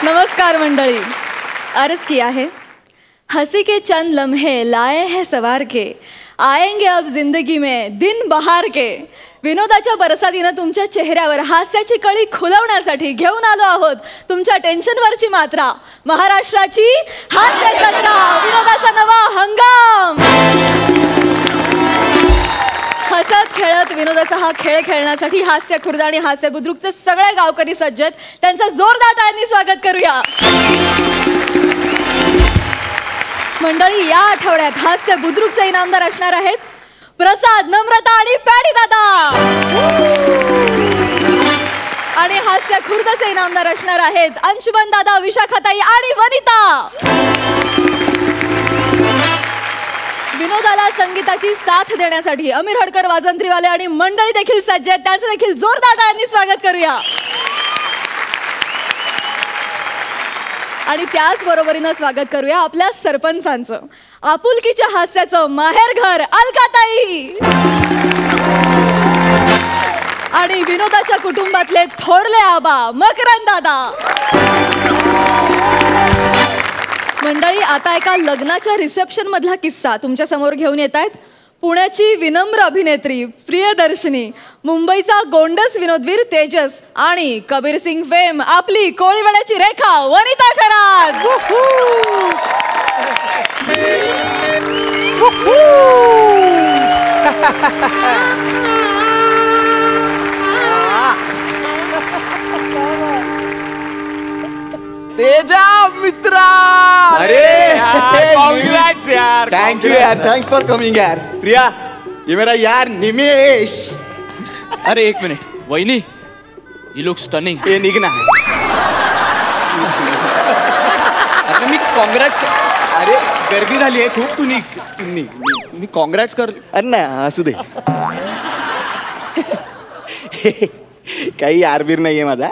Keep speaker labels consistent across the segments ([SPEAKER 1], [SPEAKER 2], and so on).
[SPEAKER 1] नमस्कार मंडळी, अर्ज किया है हंसी के चंद लम्हे लाए हैं सवार के, आएंगे अब जिंदगी में दिन बहार के. विनोदाच्या बरसातीनं तुमच्या चेहऱ्यावर हास्याची कळी खुलवण्यासाठी घेऊन आलो आहोत तुमच्या टेन्शनवरची मात्रा. महाराष्ट्राची हास्य जत्रा, विनोदाचा नवा हंगाम. हसत खेळत विनोदाचा हा खेळ खेळण्यासाठी हास्य खुर्द आणि हास्य बुद्रुकचे सगळे गावकरी सज्ज आहेत. त्यांचं जोरदार टाळ्यांनी स्वागत करूया. मंडळी, या आठवड्यात हास्य बुद्रुकचे इनामदार असणार आहेत प्रसाद, नम्रता आणि पॅडी दादा. आणि हास्य खुर्दचे इनामदार असणार आहेत अंशुमन दादा, विशाखाताई आणि वनिता. विनोदाला संगीताची साथ देण्यासाठी अमीर हडकर वाजंत्रीवाले आणि मंडळी देखील सज्ज आहेत. त्यांचं देखील जोरदार टाळ्यांनी स्वागत करूया. आणि त्याच बरोबरीनं स्वागत करूया आपल्या सरपंचांचं, आपुलकीच्या हास्याचं माहेरघर अलकाताई. आणि विनोदाच्या कुटुंबातले थोरले आबा मकरंद दादा. मंडळी, आता एका लग्नाच्या रिसेप्शन मधला किस्सा तुमच्या समोर घेऊन येत आहेत पुण्याची विनम्र अभिनेत्री प्रियदर्शनी, मुंबईचा गोंडस विनोदवीर तेजस आणि कबीर सिंग फेम आपली कोळीवाड्याची रेखा वनिता खरात.
[SPEAKER 2] तेजा मित्रा,
[SPEAKER 3] अरे
[SPEAKER 2] कांग्रेट्स यार.
[SPEAKER 3] थैंक यू यार, थैंक्स फॉर कमिंग यार. प्रिया, ये मेरा यार निमेश.
[SPEAKER 2] अरे एक मिनिट वहिनी, यू लुक स्टनिंग.
[SPEAKER 3] ये निघ ना.
[SPEAKER 2] अरे मी काँग्रेट्स,
[SPEAKER 3] अरे गर्दी झाली आहे खूप, तू निघ, तू निघ.
[SPEAKER 2] मी काँग्रेट्स कर.
[SPEAKER 3] अरे ना असू दे. काही यारबीर नाहीये माझा,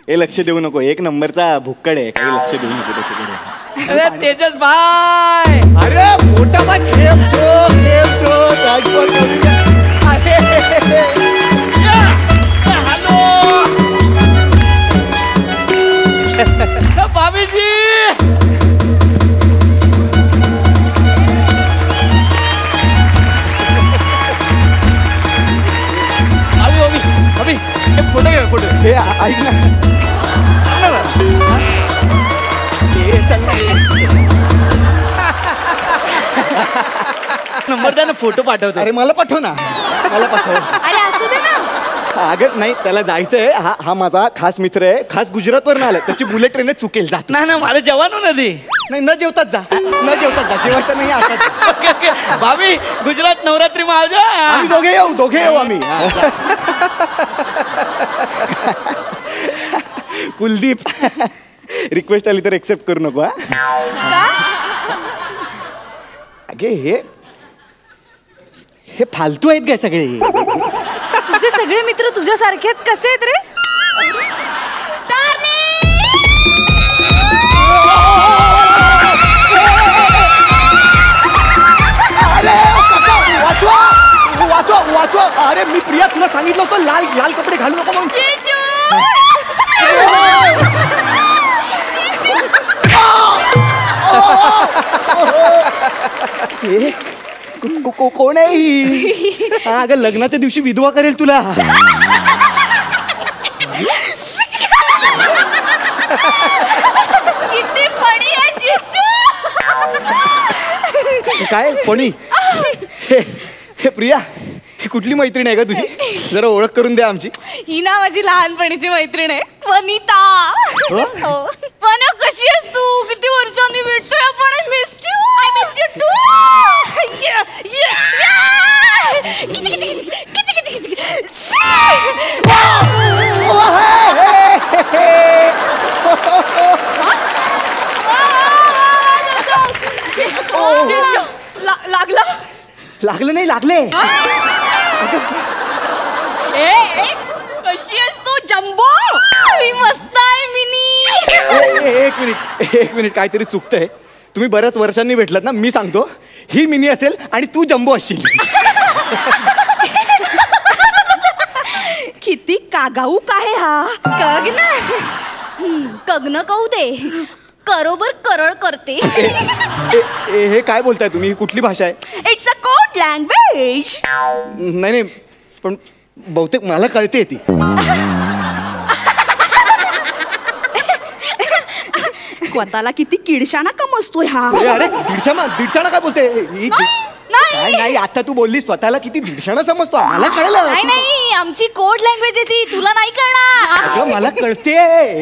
[SPEAKER 3] हे लक्ष देऊ नको. एक नंबरचा भुक्कड आहे, काही लक्ष देऊ नको त्याच्याकडे.
[SPEAKER 2] अरे तेजस भाई,
[SPEAKER 3] अरे मोठा भाई, खेम छो थँक्स फॉर कमिंग.
[SPEAKER 2] हॅलो भाभीजी. अभी एक फोटो घे, फोटो.
[SPEAKER 3] हे ऐक ना,
[SPEAKER 2] नंबर द्या ना, फोटो पाठवतो.
[SPEAKER 3] अरे मला पाठव ना, मला पाठव.
[SPEAKER 1] अरे असू दे ना.
[SPEAKER 3] अगं नाही, त्याला जायचंय. हा माझा खास मित्र आहे, खास गुजरातवरून आलाय. त्याची बुलेट ट्रेन चुकेल, जात
[SPEAKER 2] नाही ना, मला जेवण नदी.
[SPEAKER 3] नाही, न जेवताच जा, न जेवताच जा. जेवायचं नाही आता.
[SPEAKER 2] ओके ओके भाभी, गुजरात नवरात्री में आ जाओ.
[SPEAKER 3] आम्ही दोघे येऊ आम्ही. कुलदीप, रिक्वेस्ट आली तर एक्सेप्ट करू नको. अगे हे फालतू आहेत काय सगळे?
[SPEAKER 1] तुझे सगळे मित्र तुझ्यासारखेच कसे आहेत रे?
[SPEAKER 3] वाचवा वाचवा. अरे मी प्रिया तुला सांगितलं होतं लाल लाल कपडे घालू नको म्हणून. कोण आहे ही? अगं लग्नाच्या दिवशी विधवा करेल तुला.
[SPEAKER 1] किती फणी आहे जिजू.
[SPEAKER 3] काय फणी? हे प्रिया, ही कुठली मैत्रीण आहे का तुझी? जरा ओळख करून द्या आमची.
[SPEAKER 1] ही ना माझी लहानपणीची मैत्रीण आहे वनिता. वना, कशी आहेस तू? किती वर्षांनी भेटतोय आपण. I missed you. I missed you too.
[SPEAKER 3] लागलं नाही, लागले.
[SPEAKER 1] कशी आहेस तू जम्बो? मी मस्त आहे मिनी.
[SPEAKER 3] एक मिनिट काहीतरी चुकतंय. तुम्ही बऱ्याच वर्षांनी भेटलात ना. मी सांगतो, ही मिनी असेल आणि तू जम्बो असशील.
[SPEAKER 1] किती कागाऊ काय हा. कग ना. कग्न कऊ दे करोबर करळ करते.
[SPEAKER 3] हे काय बोलताय तुम्ही? कुठली भाषा आहे?
[SPEAKER 1] It's a code language.
[SPEAKER 3] नाही नाही, पण बहुतेक मला कळते ती.
[SPEAKER 1] स्वतःला किती किडशाना समजतोय हा.
[SPEAKER 3] अरे दीडशाना काय बोलते? काय नाही, आता तू बोलली स्वतःला किती दीडशाना समजतो. मला कळलं.
[SPEAKER 1] नाही नाही, आमची कोड लँग्वेज आहे ती, तुला नाही कळणार.
[SPEAKER 3] अगं मला कळते.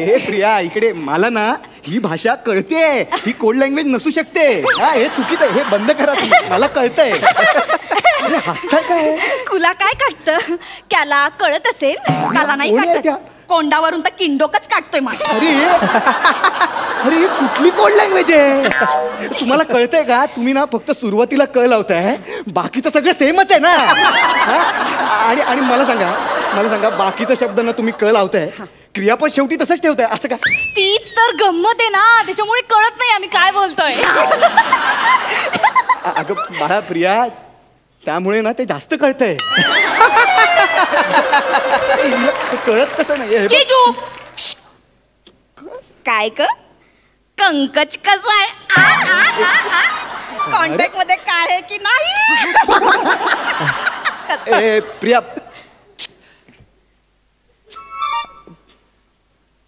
[SPEAKER 3] हे प्रिया इकडे, मला ना ही भाषा कळते. ही कोड लँग्वेज नसू शकते. हा, हे चुकीचं आहे, हे बंद करा तुम्ही. मला कळतंय. अरे हसताय काय?
[SPEAKER 1] तुला काय काटतं? त्याला कळत असेल, त्याला नाही
[SPEAKER 3] कोण आहे
[SPEAKER 1] काटत.
[SPEAKER 3] त्या?
[SPEAKER 1] कोंडावरून तर किंडोकच काटतोय मला.
[SPEAKER 3] अरे ही कुठली कोड लँग्वेज आहे? तुम्हाला कळतंय का? तुम्ही ना फक्त सुरुवातीला क लावताय, बाकीचं सगळं सेमच आहे ना. आणि मला सांगा बाकीचा शब्द ना तुम्ही क लावताय, क्रियापद शेवटी तसंच ठेवताय असं का?
[SPEAKER 1] तीच तर गंमत आहे ना, त्याच्यामुळे कळत नाही आम्ही काय बोलतोय.
[SPEAKER 3] अगं बाळा प्रिया, त्यामुळे ना ते जास्त कळतंय. कळत कसं नाही?
[SPEAKER 1] काय क कंकच कसं आहे? कॉन्टॅक्ट मध्ये काय आहे की नाही?
[SPEAKER 3] प्रिया,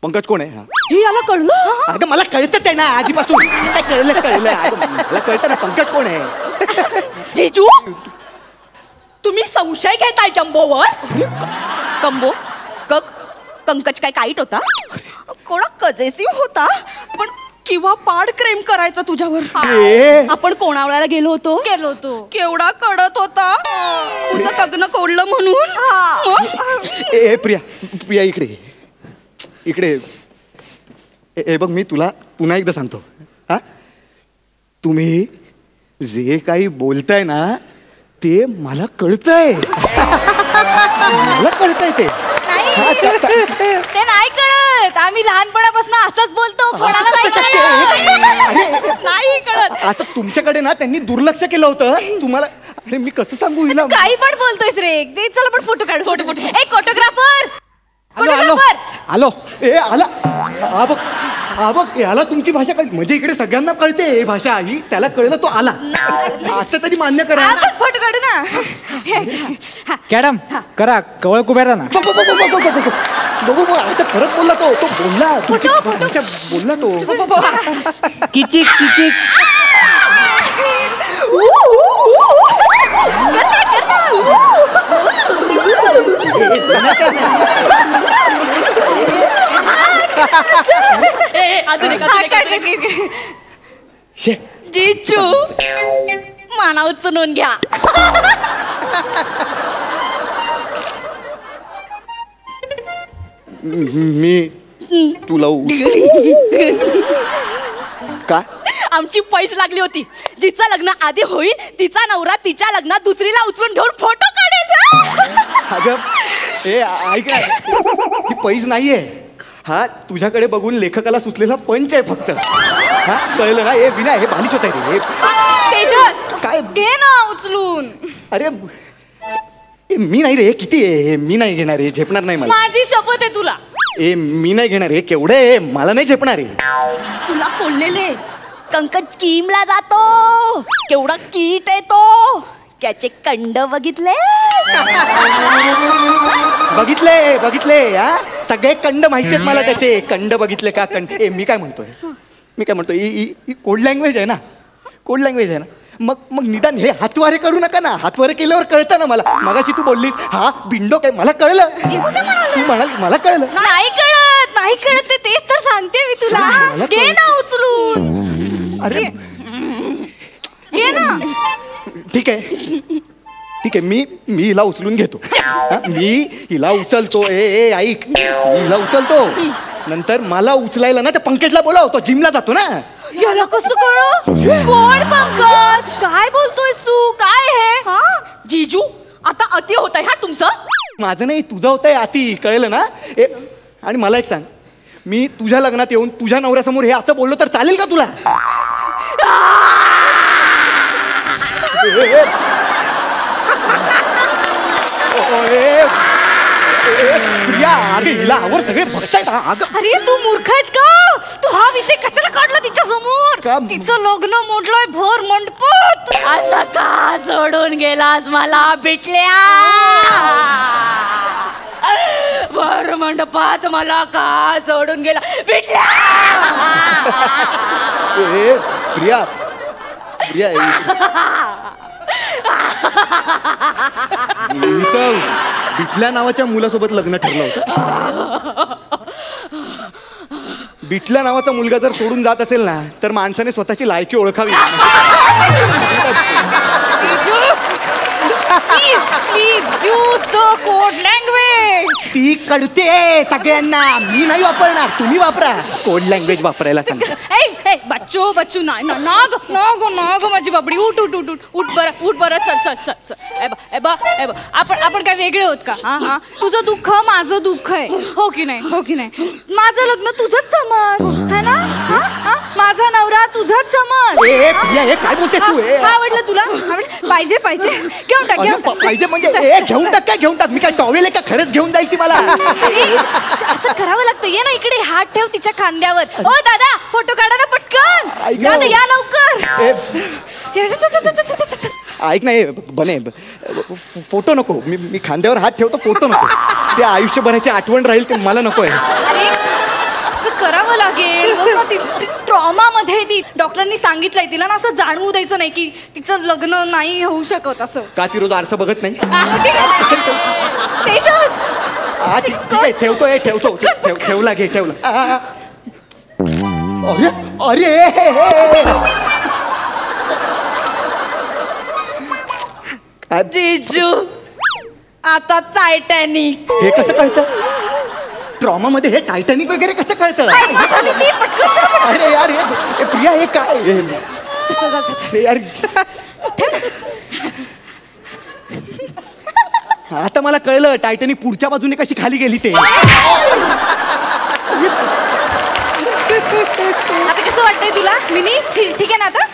[SPEAKER 3] पंकज कोण आहे?
[SPEAKER 1] हे याला कळलं?
[SPEAKER 3] अगं मला कळतच आहे ना आधीपासून. काय कळलं? अगं मला कळतं ना पंकज कोण आहे.
[SPEAKER 1] जेजू, तुम्ही संशय घेताय जंबोवर? कंबो कंकच काय काईट होता? कोणा कजेसिव्ह होता, पण किंवा पाड क्रेम करायचा तुझ्यावर. आपण कोणावळ्याला गेलो होतो. केवढा कडत होता. तुझं कग्न कोडलं म्हणून.
[SPEAKER 3] प्रिया इकडे हे बघ, मी तुला पुन्हा एकदा सांगतो. हा, तुम्ही जे काही बोलताय ना ते मला कळतंय. मला कळतंय ते.
[SPEAKER 1] ते नाही कळत. आम्ही लहानपणापासून असंच बोलतो, कोणाला नाही कळत. नाही कळत.
[SPEAKER 3] असं तुमच्याकडे ना त्यांनी दुर्लक्ष केलं होतं. तुम्हाला अरे मी कसं सांगू हिला?
[SPEAKER 1] काही पण बोलतोयस रे. चल आपण फोटो काढ. फोटो एक फोटोग्राफर.
[SPEAKER 3] आलो. आला. हा बघ याला तुमची भाषा कळली. म्हणजे इकडे सगळ्यांना कळते ही भाषा. ही त्याला कळलं, तो आला. आता तरी मान्य करा.
[SPEAKER 1] फोटो काढू ना.
[SPEAKER 4] कॅडम करा, कवळ कुबेरा ना.
[SPEAKER 3] बघू आता परत बोलला तो बोलला. भाषा बोलला तो.
[SPEAKER 4] किचिक किचिक.
[SPEAKER 1] जीजू माना उचलून घ्या.
[SPEAKER 3] मी तुला का?
[SPEAKER 1] आमची पैस लागली होती. जिचं लग्न आधी होईल तिचा नवरा तिच्या लग्नात दुसरीला उचलून घेऊन फोटो काढेल.
[SPEAKER 3] अगं ऐक ना, ही पैस नाहीये. हा तुझ्याकडे बघून लेखकाला सुचलेला पंच आहे फक्त. हा कळलं ना? हे विना हे बालिश होत आहे.
[SPEAKER 1] तेजस
[SPEAKER 3] काय
[SPEAKER 1] घे ना उचलून.
[SPEAKER 3] अरे मी नाही रे. किती आहे? मी नाही घेणार आहे. झेपणार नाही मला.
[SPEAKER 1] माझी शपथ आहे तुला.
[SPEAKER 3] मी नाही घेणार आहे. केवढे आहे? मला नाही झेपणार आहे.
[SPEAKER 1] तुला कोल्लेले कंकज कीमला जातो. केवढा कीट आहे तो. त्याचे कंड बघितले?
[SPEAKER 3] बघितले. हा सगळे कंड माहिती आहेत मला त्याचे. कंड बघितले का? मी काय म्हणतोय ही कोड लँग्वेज आहे ना. कोड लँग्वेज आहे ना. मग निदान हे हातवारे करू नका ना. हातवारे केल्यावर कळतं ना मला. मगाशी तू बोललीस हा बिंडो काय, मला कळलं. तू म्हणाल मला कळलं.
[SPEAKER 1] नाही कळत तेच तर सांगते मी तुला. घे ना उचलून.
[SPEAKER 3] अरे
[SPEAKER 1] घे ना.
[SPEAKER 3] ठीक आहे मी हिला उचलून घेतो. मी हिला उचलतो. ऐक, मी हिला उचलतो. नंतर मला उचलायला ना त्या पंकजला बोलावतो. जिमला जातो ना.
[SPEAKER 1] याला कसं कळलं? कोण पंकज? काय बोलतोयस तू? काय हे? जीजू आता अति होत आहे हा तुमचं.
[SPEAKER 3] माझं नाही, तुझं होतंय अति. कळलं ना? आणि मला एक सांग, मी तुझ्या लग्नात येऊन तुझ्या नवऱ्यासमोर हे असं बोललो तर चालेल का तुला? प्रिया, अगं हिला आवर सगळे बघतायत.
[SPEAKER 1] अरे तू मूर्ख आहेस का?
[SPEAKER 3] का
[SPEAKER 1] तिचं लग्न मोडलंय भर मंडपात. असं का सोडून गेलास मला बिटल्या? भर मंडपात मला का सोडून गेला बिटल्या?
[SPEAKER 3] ए प्रिया प्रिया हिचं बिटल्या नावाच्या मुलासोबत लग्न ठरलं होतं. बिटल्या नावाचा मुलगा जर सोडून जात असेल ना तर माणसाने स्वतःची लायकी ओळखावी.
[SPEAKER 1] Please use the code language.
[SPEAKER 3] ती कळते सगळ्यांना. मी नाही वापरणार, तुम्ही वापरा. कोड लँग्वेज वापरायला सांगा.
[SPEAKER 1] बच्चू बच्चू नाग नाग नाग माझी बाबडी. उठ उठ उठ उठ उठ बरं चल चल चल चल. आपण काय वेगळे होत का? हा तुझं दुःख माझं दुःख आहे, हो की नाही? हो की नाही? माझं लग्न तुझंच समज है ना? माझा नवरा तुझाच समज.
[SPEAKER 3] हे काय बोलते तू?
[SPEAKER 1] आवडलं तुला? पाहिजे पाहिजे घेऊन टाक घेऊन टाक.
[SPEAKER 3] पाहिजे म्हणजे घेऊन टाक. काय घेऊन टाक? मी काय टॉवेल आहे का? खरंच घेऊन जाईल ती मला?
[SPEAKER 1] असं करावं लागतं. ये ना इकडे, हात ठेव तिच्या खांद्यावर. ओ दादा फोटो काढा ना पटकन. दादा या लवकर.
[SPEAKER 3] ऐक नाही बने, फोटो नको. मी खांद्यावर हात ठेवतो, फोटो नको. ते आयुष्यभराची आठवण राहील, ते मला नको आहे.
[SPEAKER 1] अरे असं करावं लागेल. ट्रॉमा मध्ये ती डॉक्टरांनी सांगितलंय तिला ना असं जाणवू द्यायचं नाही की तिचं लग्न नाही होऊ शकत असं.
[SPEAKER 3] का ती रोज आरसा बघत नाही?
[SPEAKER 1] तेजस
[SPEAKER 3] ठेवतो. ठेवला घे ठेवला. अरे
[SPEAKER 1] जीजू आता टायटॅनिक. हे
[SPEAKER 3] कसं कळतं? ट्रॉमा मध्ये हे टायटॅनिक वगैरे कसं कळतं? अरे यार प्रिया हे काय यार? आता मला कळलं टायटॅनिक पुढच्या बाजूने कशी खाली गेली ते.
[SPEAKER 1] आता कसं वाटतंय तुला मिनी? ठीक आहे ना आता?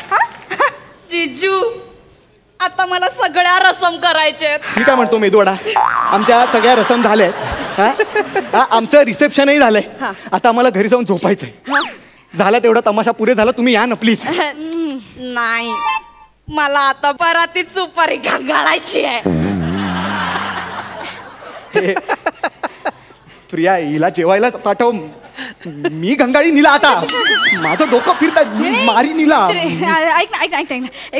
[SPEAKER 1] जीजू आता मला सगळ्या रसम करायच्या आहेत.
[SPEAKER 3] मी काय म्हणतो मेदूवडा, आमच्या सगळ्या रसम झाल्यात. आमचं रिसेप्शनही झालंय. आता आम्हाला घरी जाऊन झोपायचंय. झाला तेवढा तमाशा पुरे झाला. तुम्ही या ना प्लीज.
[SPEAKER 1] नाही मला आता परातीत सुपारी घालायची आहे.
[SPEAKER 3] प्रिया हिला जेवायला पाठव. मी गंगाळी निला आता. माझं डोकं फिरतात. मी मारी निला.
[SPEAKER 1] ऐक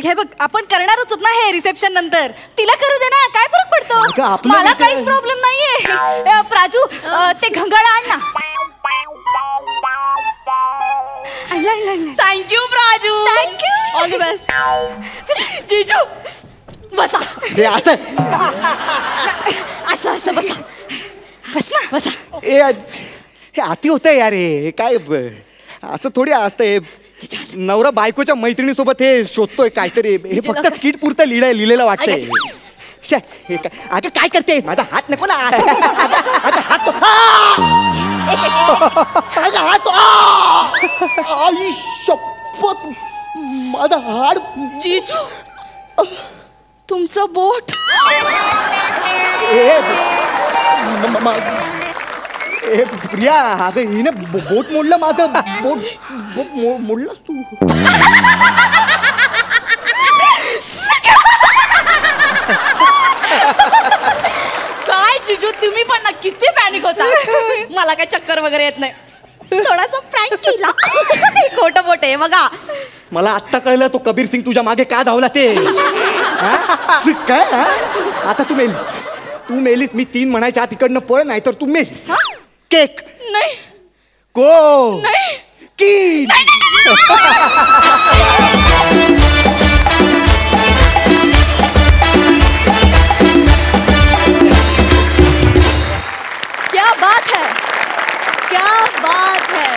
[SPEAKER 1] हे बघ, आपण करणारच होत ना हे रिसेप्शन नंतर. तिला करू दे ना, काय फरक पडतो? मला काहीच प्रॉब्लेम नाहीये. प्राजू ते घंगाळा आण ना. Thank you Praju. Thank you. All the best. जीजू बसा.
[SPEAKER 3] हे असं
[SPEAKER 1] असं असं बसा. बस ना बसा.
[SPEAKER 3] हे अति होतंय यार. हे काय असं थोडी असतंय. नवरा बायकोच्या मैत्रिणीसोबत हे शोधतोय काहीतरी. हे फक्त स्किट पुरतं लिहिलेलं वाटतंय. अगं काय करते? माझा हात नको ना. हात आई शपथ माझा हाड.
[SPEAKER 1] जीजू तुमचं बोट.
[SPEAKER 3] प्रिया अगं हिने बोट मोडलं माझं. बोट मोडलंस तू.
[SPEAKER 1] काय जीजू तुम्ही पण ना किती पॅनिक होता. मला काय चक्कर वगैरे येत नाही. थोडासा प्रँक केला. खोटं बोट आहे बघा.
[SPEAKER 3] मला आत्ता कळलं तो कबीर सिंग तुझ्या मागे का धावला ते. काय आता तू मेलीस. मी 3 म्हणायच्या आत इकडनं पळ, नाही तर तू मेलीस. केक
[SPEAKER 1] नाही.
[SPEAKER 3] को
[SPEAKER 1] नाही
[SPEAKER 3] की
[SPEAKER 1] क्या बात है, क्या बात है.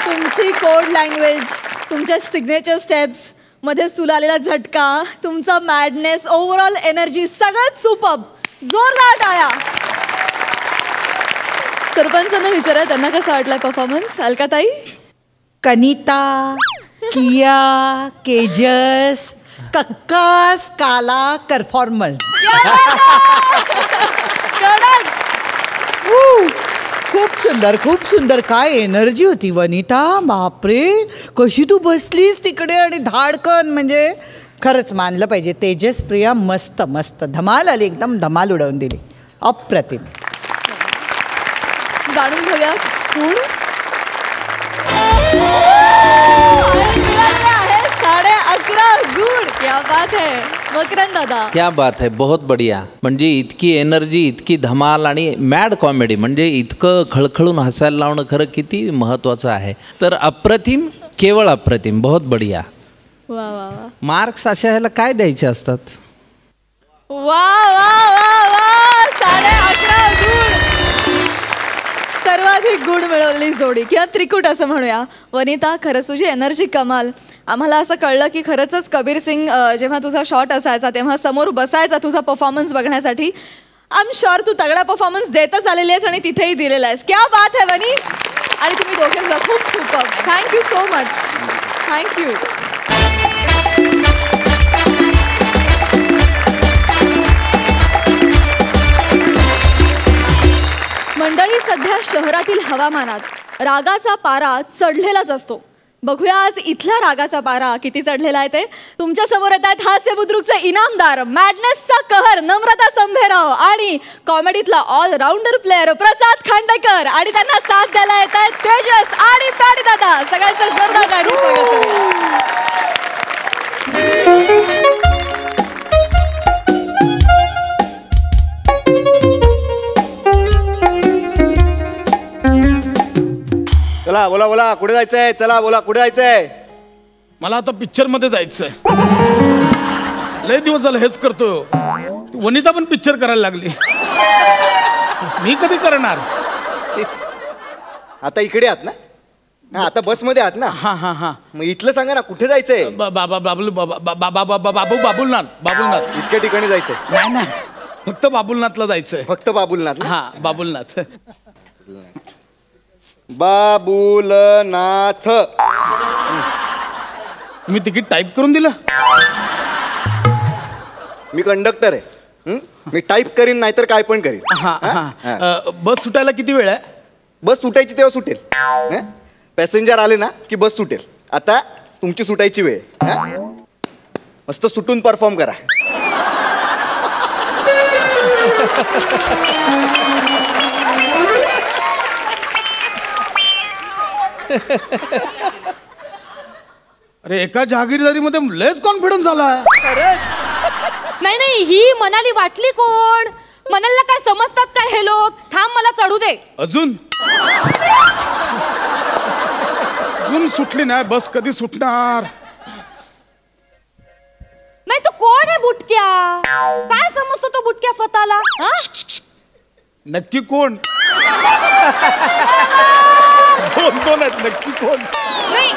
[SPEAKER 1] तुमची कोड लँग्वेज, तुमच्या सिग्नेचर स्टेप्स, मध्येच तुला आलेला झटका, तुमचा मॅडनेस, ओव्हरऑल एनर्जी सगळंच सुपर्ब. जोरदार टाळ्या. सरपंचांना विचारा त्यांना कसा वाटला परफॉर्मन्स. अलकाताई.
[SPEAKER 5] कनिता, किया, केजस, कक्कास काला परफॉर्मन्स. खूप सुंदर. खूप सुंदर. काय एनर्जी होती वनिता, बापरे कशी तू बसलीस तिकडे आणि धाडकन, म्हणजे खरंच मानलं पाहिजे. तेजस प्रिया मस्त मस्त धमाल आली, एकदम धमाल उडवून दिली, अप्रतिम.
[SPEAKER 1] जाणून घेऊया कोण 11.5 गुण. क्या बात है मकरंद दादा.
[SPEAKER 6] क्या बात है, बहुत बढ़िया. म्हणजे इतकी एनर्जी, इतकी धमाल आणि मॅड कॉमेडी, म्हणजे इतकं खळखळून हसायला लावणं खरं किती महत्त्वाचं आहे. तर अप्रतिम, केवळ अप्रतिम, बहुत बढ़िया.
[SPEAKER 1] वा वा वा.
[SPEAKER 6] मार्क्स अशा ह्याला काय द्यायचे असतात?
[SPEAKER 1] वा वा वा वा. 11.5 गुण. सर्वाधिक गुण मिळवलेली जोडी किंवा त्रिकूट असं म्हणूया. वनिता, खरंच तुझी एनर्जी कमाल. आम्हाला असं कळलं की खरंच कबीर सिंग जेव्हा तुझा शॉट असायचा तेव्हा समोर बसायचा तुझा परफॉर्मन्स बघण्यासाठी. आय एम शुअर तू तगडा परफॉर्मन्स देतच आलेली आहेस आणि तिथेही दिलेला आहेस. क्या बात है वनी. आणि तुम्ही दोघे सुद्धा खूप super. Thank you so much. Thank you. मंडळी, सध्या शहरातील हवामानात रागाचा पारा चढलेलाच असतो. बघूया आज इथल्या रागाचा पारा किती चढलेला आहे ते. तुमच्या समोर येत आहेत हास्य बुद्रुकचे इनामदार, मॅडनेसचा कहर नम्रता संभेराव आणि कॉमेडीतला ऑलराऊंडर प्लेअर प्रसाद खांडेकर. आणि त्यांना साथ द्यायला येत आहेत तेजस आणि पॅडी दादा. सगळ्यांचं जोरदार टाळी स्वागत करूया.
[SPEAKER 3] चला बोला बोला, कुठे जायचंय? चला बोला, कुठे जायचंय?
[SPEAKER 7] मला आता पिक्चर मध्ये जायचंय. लय दिवस झालं हेच करतो. वनिता पण पिक्चर करायला लागली, मी कधी करणार?
[SPEAKER 3] आता इकडे आहात ना? आता बस मध्ये आहात ना?
[SPEAKER 7] हा हा हा.
[SPEAKER 3] मग इथलं सांगा ना, कुठे जायचंय?
[SPEAKER 7] बाबुलनाथ. बाबुलनाथ
[SPEAKER 3] इतक्या ठिकाणी जायचंय?
[SPEAKER 7] नाही नाही, फक्त बाबुलनाथला जायचंय.
[SPEAKER 3] फक्त बाबुलनाथ?
[SPEAKER 7] हा, बाबुलनाथ.
[SPEAKER 3] बाबुलनाथ.
[SPEAKER 7] तुम्ही तिकीट टाईप करून दिलं?
[SPEAKER 3] मी कंडक्टर आहे, मी टाईप करीन नाहीतर काय पण करीन.
[SPEAKER 7] हा हा. बस सुटायला किती वेळ आहे?
[SPEAKER 3] बस सुटायची तेव्हा सुटेल. पॅसेंजर आले ना की बस सुटेल. आता तुमची सुटायची वेळ. मस्त सुटून परफॉर्म करा.
[SPEAKER 7] अरे एका जहागीरदारीमध्ये लयच कॉन्फिडन्स झाला.
[SPEAKER 5] खरंच.
[SPEAKER 8] नाही नाही, ही मनाली वाटली कोण? मनालीला काय समजतात काय हे लोक? थांब, मला चढू दे.
[SPEAKER 7] अजून सुटली नाही बस, कधी सुटणार?
[SPEAKER 8] नाही, तो कोण आहे बुटक्या? काय समजतो तो बुटक्या स्वतःला?
[SPEAKER 7] नक्की कोण? दोन आहेत, नक्की कोण?
[SPEAKER 8] नाही,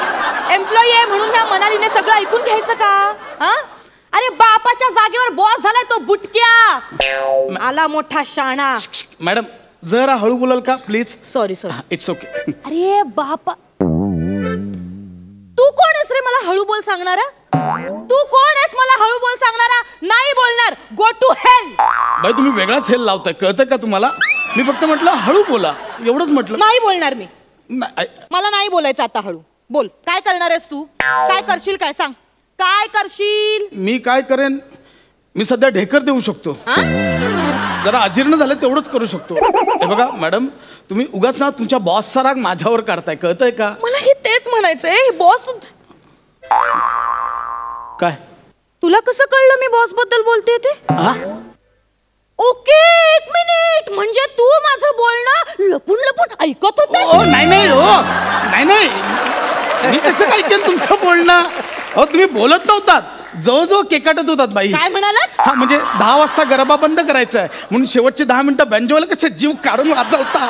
[SPEAKER 8] एम्प्लॉई आहे म्हणून ह्या मनालीने सगळं ऐकून घ्यायचं का? हा? अरे बापाच्या जागेवर बॉस झालाय तो बुटक्या. आला मोठा शाणा.
[SPEAKER 7] मॅडम जरा हळू बोलाल का please?
[SPEAKER 8] Sorry sorry.
[SPEAKER 7] It's okay.
[SPEAKER 8] अरे बापा, तू कोण आहेस रे मला हळू बोल सांगणारा? तू कोण आहेस मला हळू बोल सांगणारा? नाही बोलणार, गो टू हेल.
[SPEAKER 7] बाई तुम्ही वेगळाच हेल लावताय, कळतंय का तुम्हाला? मी फक्त म्हटलं हळू बोला, एवढंच म्हटलं.
[SPEAKER 8] नाही बोलणार मी. मला नाही बोलायचं आता, हळू बोल. काय करणार आहेस तू? काय करशील? काय सांग, काय करशील?
[SPEAKER 7] मी काय करेन? मी सध्या ढेकर देऊ शकतो. जरा अजीर्ण झालं तेवढंच करू शकतो. हे बघा मॅडम, तुम्ही उगाच ना तुमच्या बॉसचा राग माझ्यावर काढताय, कळतंय का?
[SPEAKER 8] मला हे तेच म्हणायचंय. बॉस
[SPEAKER 7] काय?
[SPEAKER 8] तुला कसं कळलं मी बॉस बद्दल बोलते ते? ओके, एक मिनिट. म्हणजे तू माझं बोलणं लपून लपून ऐकत होते?
[SPEAKER 7] नाही नाही हो, नाही नाही, मी कसं ऐकेन तुमचं बोलणं? अहो तुम्ही बोलत नव्हतात, जवळजवळ केकाटत होतात बाई.
[SPEAKER 8] काय म्हणालात?
[SPEAKER 7] हा, म्हणजे 10 वाजता गरबा बंद करायचा आहे म्हणून शेवटचे 10 मिनिटं बँजोला कसे जीव काढून वाजवता,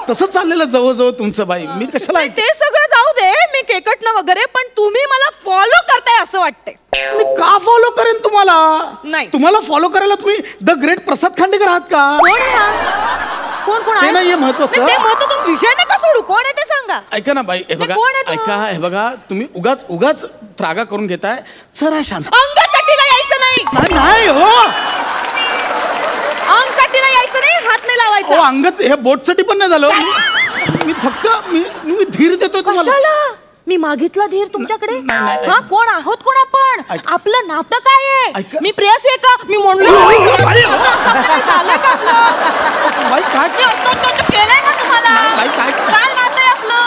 [SPEAKER 7] तसं चाललेलं जवळजवळ तुमचं बाई. मी कशाला
[SPEAKER 8] ते सगळं जाऊ दे, मी केकटणं वगैरे, पण तुम्ही मला फॉलो करताय असं वाटतंय.
[SPEAKER 7] मी का फॉलो करेन तुम्हाला?
[SPEAKER 8] नाही.
[SPEAKER 7] तुम्हाला फॉलो करायला तुम्ही द ग्रेट प्रसाद खांडेकर आहात का?
[SPEAKER 8] कोण आहे? कोण कोण
[SPEAKER 7] ते
[SPEAKER 8] आहे?
[SPEAKER 7] नाहीये महत्वाचं.
[SPEAKER 8] ते महत्वाचं विषय नका सोडू. कोण आहे ते सांगा.
[SPEAKER 7] ऐका ना बाई, हे बघा,
[SPEAKER 8] कोण आहे तो?
[SPEAKER 7] ऐका, हे बघा, तुम्ही उगाच उगाच त्रागा करून घेताय. जरा शांत.
[SPEAKER 8] अंगचटीला यायचं नाही.
[SPEAKER 7] नाही नाही हो,
[SPEAKER 8] अंगचटीला यायचं नाही, हात नाही लावायचा.
[SPEAKER 7] अंगच हे बोटसाठी पण नाही झालं. मी फक्त मी धीर देतो तुम्हाला.
[SPEAKER 8] कशाला? मी मागितला धीर तुमच्याकडे?
[SPEAKER 7] नाही.
[SPEAKER 8] हा, कोण आहोत कोण आपण?
[SPEAKER 7] ऐका.
[SPEAKER 8] आपलं नातं काय आहे?
[SPEAKER 7] ऐका.
[SPEAKER 8] मी प्रेयसी आहे का? मी म्हणलो
[SPEAKER 7] बाई,
[SPEAKER 8] झालं का आपलं?
[SPEAKER 7] बाई काय
[SPEAKER 8] मी अत्तोत्तोत्त केलंय का तुम्हाला?
[SPEAKER 7] बाई, काय?
[SPEAKER 8] काय नातं आहे आपलं?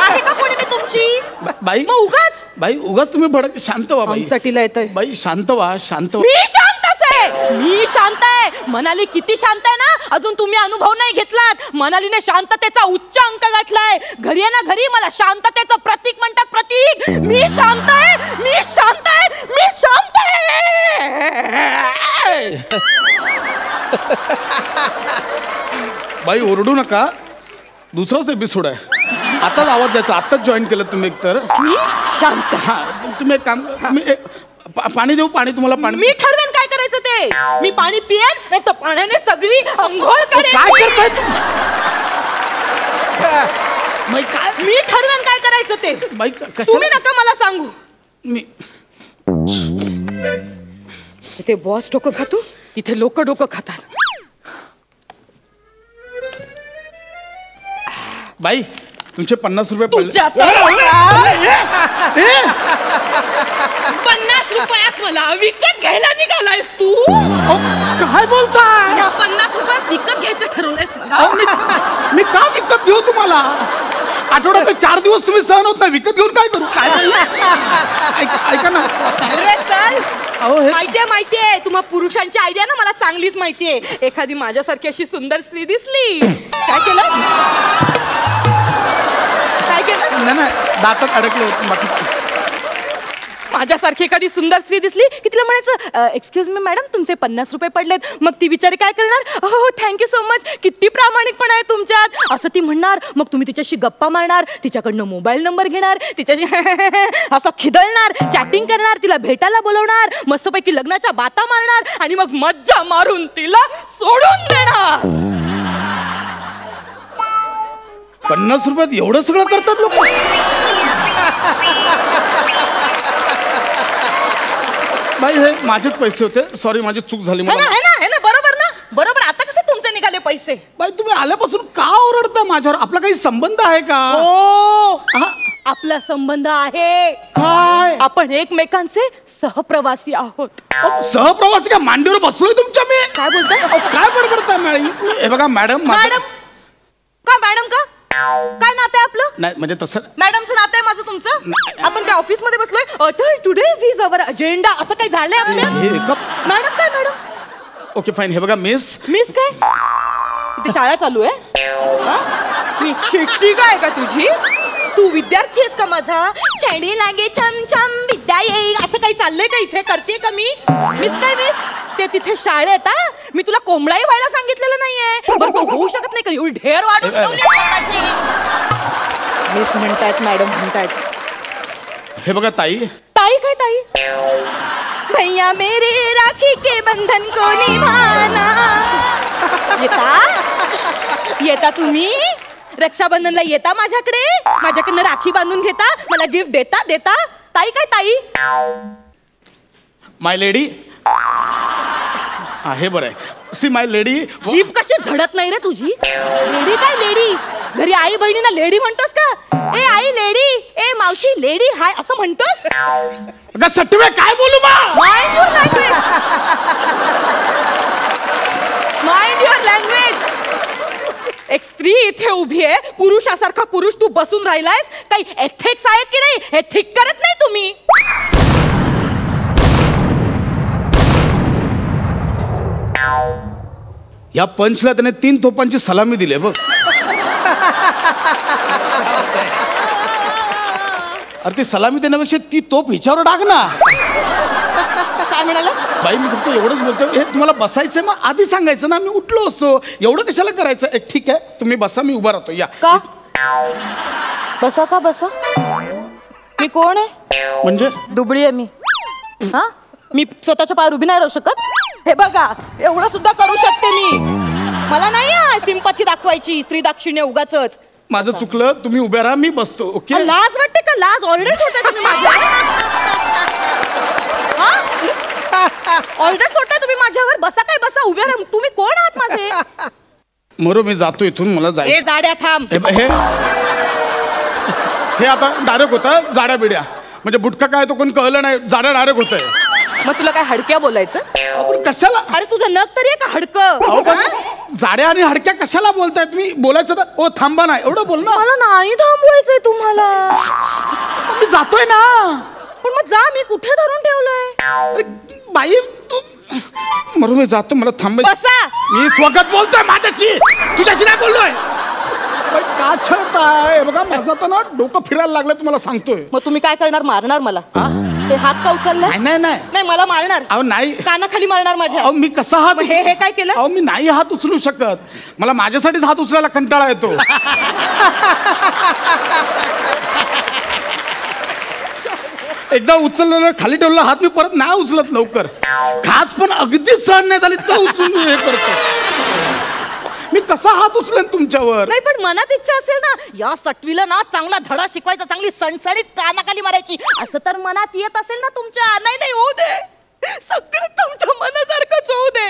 [SPEAKER 8] आहे का कोणी मी तुमची?
[SPEAKER 7] बाई
[SPEAKER 8] मग उगाच
[SPEAKER 7] बाई उगाच तुम्ही भडक. शांत व्हा बाई.
[SPEAKER 8] चटीला येतोय.
[SPEAKER 7] बाई शांत व्हा, शांत व्हा.
[SPEAKER 8] मी शांतच आहे. मी शांत आहे. मनाली किती शांत आहे ना, अजून तुम्ही अनुभव नाही घेतलात. मनालीने शांततेचा उच्च अंक गाठलाय. घरी आहे ना, घरी मला शांततेचं प्रतीक म्हणतात. प्रतीक. मी शांत आहे. मी शांत आहे. मी शांत आहे.
[SPEAKER 7] बाई ओरडू नका. दुसराच एपिसोड आहे. आताच आवाज द्यायचा. आताच जॉईन केलं तुम्ही एकतर.
[SPEAKER 8] मी शांत.
[SPEAKER 7] हा तुम्ही एक काम. पाणी देऊ? पाणी तुम्हाला पाणी.
[SPEAKER 8] मी ठरवेन काय करायचं ते. मी पाणी पियेन नाही तर पाण्याने सगळी अंघोळ करेन.
[SPEAKER 7] काय करताय बाई? काय
[SPEAKER 8] मी ठरवेन काय करायचं ते.
[SPEAKER 7] बाई
[SPEAKER 8] तुम्ही नका मला सांगू.
[SPEAKER 7] मी
[SPEAKER 8] इथे बॉस डोकं खातो, तिथे लोक डोकं खातात.
[SPEAKER 7] बाई तुमचे 50 रुपये पडले.
[SPEAKER 8] तुझ्या 50 रुपयात मला विकत घ्यायला निघालायस तू?
[SPEAKER 7] काय बोलताय?
[SPEAKER 8] या 50 रुपयात विकत घ्यायचं ठरवलंयस मला?
[SPEAKER 7] अहो, मी का विकत घेऊ तुम्हाला? आठवड्यात 4 दिवस तुम्ही सहन होत नाही. विकत घेऊन काय करू? काय ऐका ना.
[SPEAKER 8] अरे चल.
[SPEAKER 7] अहो हे
[SPEAKER 8] माहितीये तुम्हा पुरुषांची आयडिया ना मला चांगलीच माहितीये. एखादी माझ्यासारखी अशी सुंदर स्त्री दिसली काय केलं? काय केलं?
[SPEAKER 7] नाही दातात अडकलं होतं. बाकी
[SPEAKER 8] माझ्यासारखी एखादी सुंदर स्त्री दिसली की तिला म्हणायचं एक्सक्यूज मी मॅडम तुमचे 50 रुपये पडलेत. मग ती बिचारी काय करणार? हो थँक्यू सो मच. किती प्रामाणिकपणा आहे तुमच्यात असं ती म्हणणार. मग तुम्ही तिच्याशी गप्पा मारणार, तिच्याकडनं मोबाईल नंबर घेणार, तिच्याशी असं खिदळणार, चॅटिंग करणार, तिला भेटायला बोलवणार, मस्तपैकी लग्नाच्या बाता मारणार आणि मग मज्जा मारून तिला सोडून देणार.
[SPEAKER 7] 50 रुपयात एवढं सगळं करतात लोक? बाई हे माझेच पैसे होते. सॉरी माझी चूक झाली.
[SPEAKER 8] है ना बरोबर ना. बरोबर. आता कसे तुमचे निघाले पैसे?
[SPEAKER 7] बाई तुम्ही आल्यापासून का ओरडता माझ्यावर? आपला काही संबंध आहे का?
[SPEAKER 8] हो आपला संबंध आहे.
[SPEAKER 7] काय?
[SPEAKER 8] आपण एकमेकांचे सहप्रवासी आहोत.
[SPEAKER 7] सहप्रवासी का? मांडीवर बसलोय तुमच्या मी.
[SPEAKER 8] काय बोलताय?
[SPEAKER 7] काय बडबडताय मॅडम? हे बघा मॅडम.
[SPEAKER 8] मॅडम का? मॅडम का? काय नातं आहे आपलं?
[SPEAKER 7] नाही म्हणजे तसं.
[SPEAKER 8] मॅडमचं नातं आहे माझं तुमचं? आपण काय ऑफिस मध्ये बसलोय? टुडे इज अवर अजेंडा असं काही झालंय आपल्या? मॅडम काय मॅडम?
[SPEAKER 7] Okay fine. हे बघा मिस.
[SPEAKER 8] मिस काय? इथे शाळा चालू आहे? मी शिक्षिका आहे का तुझी? तू विद्यार्थी आहेस का माझा? छेडी लागे छम छम विद्या येई असं काही चाललंय का इथे? करते का मी? मिस काय मिस? ते तिथे शाळेत मी तुला कोंबडाई व्हायला सांगितलेलं नाहीये. बरं तो होऊ शकत नाही का? एवढी ढेर वाढून ठेवली स्वतःची. मिस म्हणतायत मॅडम म्हणतायत.
[SPEAKER 7] हे बघा ताई.
[SPEAKER 8] ताई काय ताई? भैया मेरे राखी के बंधन को निभाना. येता तुम्ही रक्षाबंधनला येता माझ्याकडनं राखी बांधून घेता, मला गिफ्ट देता. ताई काय ताई?
[SPEAKER 7] माय लेडी. हे बरं आहे. See my lady.
[SPEAKER 8] जीभ कशी झडत नाही रे तुझी? लेडी काय लेडी? घरी आई बहिणींना लेडी म्हणतोस का? ए आई लेडी, ए मावशी लेडी हाय असं म्हणतोस?
[SPEAKER 7] अगं सटवे काय बोलू मग?
[SPEAKER 8] Mind your language. एक स्त्री इथे उभी आहे, पुरुषासारखा पुरुष तू बसून राहिलायस. काही एथिक्स आहेत की नाही? हे थिक करत नाही तुम्ही?
[SPEAKER 7] या पंचला त्याने 3 तोफांची सलामी दिली बघ. अरे ती सलामी देण्यापेक्षा ती तोफ हिच्यावर टाक ना.
[SPEAKER 8] काय म्हणाला?
[SPEAKER 7] बाई मी फक्त एवढंच बोलतो. हे तुम्हाला बसायचंय मग आधी सांगायचं ना. मी उठलो असतो. एवढं कशाला करायचं? ठीक आहे तुम्ही बसा, मी उभा राहतो. या
[SPEAKER 8] का बसा? का बसा? मी कोण आहे?
[SPEAKER 7] म्हणजे
[SPEAKER 8] दुबळी आहे मी. हा मी स्वतःच्या पायावर उभी नाही राहू शकत? हे बघा एवढं सुद्धा करू शकते मी. मला नाही सिंपथी दाखवायची स्त्री दाक्षिण्य उगाचच.
[SPEAKER 7] माझं चुकलं. तुम्ही उभ्या राहा, मी बसतो. ओके.
[SPEAKER 8] लाज वाटते का? लाज ऑर्डर सोडताय तुम्ही माझ्यावर? ऑर्डर सोडताय तुम्ही माझ्यावर? बसा काय बसा? उभ्या राहा. तुम्ही कोण आहात माझे?
[SPEAKER 7] मरो मी जातो इथून, मला जायचं.
[SPEAKER 8] हे जाड्या थांब.
[SPEAKER 7] हे आता डायरेक्ट होतं जाड्या बिड्या, म्हणजे बुटका काय तो कोण कळलं नाही, जाड्या डायरेक्ट होतंय.
[SPEAKER 8] मग तुला काय हडक्या बोलायचं?
[SPEAKER 7] आपण कशाला?
[SPEAKER 8] अरे तुझं नख तरी आहे का हडकं?
[SPEAKER 7] जाड्या आणि हडक्या कशाला बोलताय तुम्ही? बोलायचं तर ओ थांबा ना, एवढं बोल ना.
[SPEAKER 8] मला नाही थांबवायचंय तुम्हाला.
[SPEAKER 7] मी जातोय ना.
[SPEAKER 8] पण मग जा, मी कुठे धरून ठेवलंय?
[SPEAKER 7] बाई तू मरू, मी जातो, मला थांबायचं.
[SPEAKER 8] बसा.
[SPEAKER 7] मी स्वगत बोलतोय माझ्याशी, तुझ्याशी नाही बोललोय. का छळताय? बघा माझं तर ना डोकं फिरायला लागलं, तुम्हाला सांगतोय.
[SPEAKER 8] मग तुम्ही काय करणार? मारणार मला? हे हात का उचललाय?
[SPEAKER 7] नाही नाही
[SPEAKER 8] नाही, मला मारणार.
[SPEAKER 7] अहो नाही,
[SPEAKER 8] कानाखाली मारणार माझ्या.
[SPEAKER 7] अहो मी कसा हात?
[SPEAKER 8] हे काय केलं?
[SPEAKER 7] अहो मी नाही हात उचलू शकत, मला माझ्यासाठीच हात उचलायला कंटाळा येतो. एकदा उचललेलं खाली ठेवलेला हात मी परत नाही उचलत लवकर. खास पण अगदीच सहन नाही झाली तर उचलून हे करतो. मी कसा हात उचलेन तुमच्यावर?
[SPEAKER 8] नाही, पण मनात इच्छा असेल ना, या सटवीला ना चांगला धडा शिकवायचा, चांगली सणसणीत कानाखाली मारायची, असं तर मनात येत असेल ना तुमच्या. नाही होऊ दे, सगळं तुमच्या मनासारखंच होऊ दे.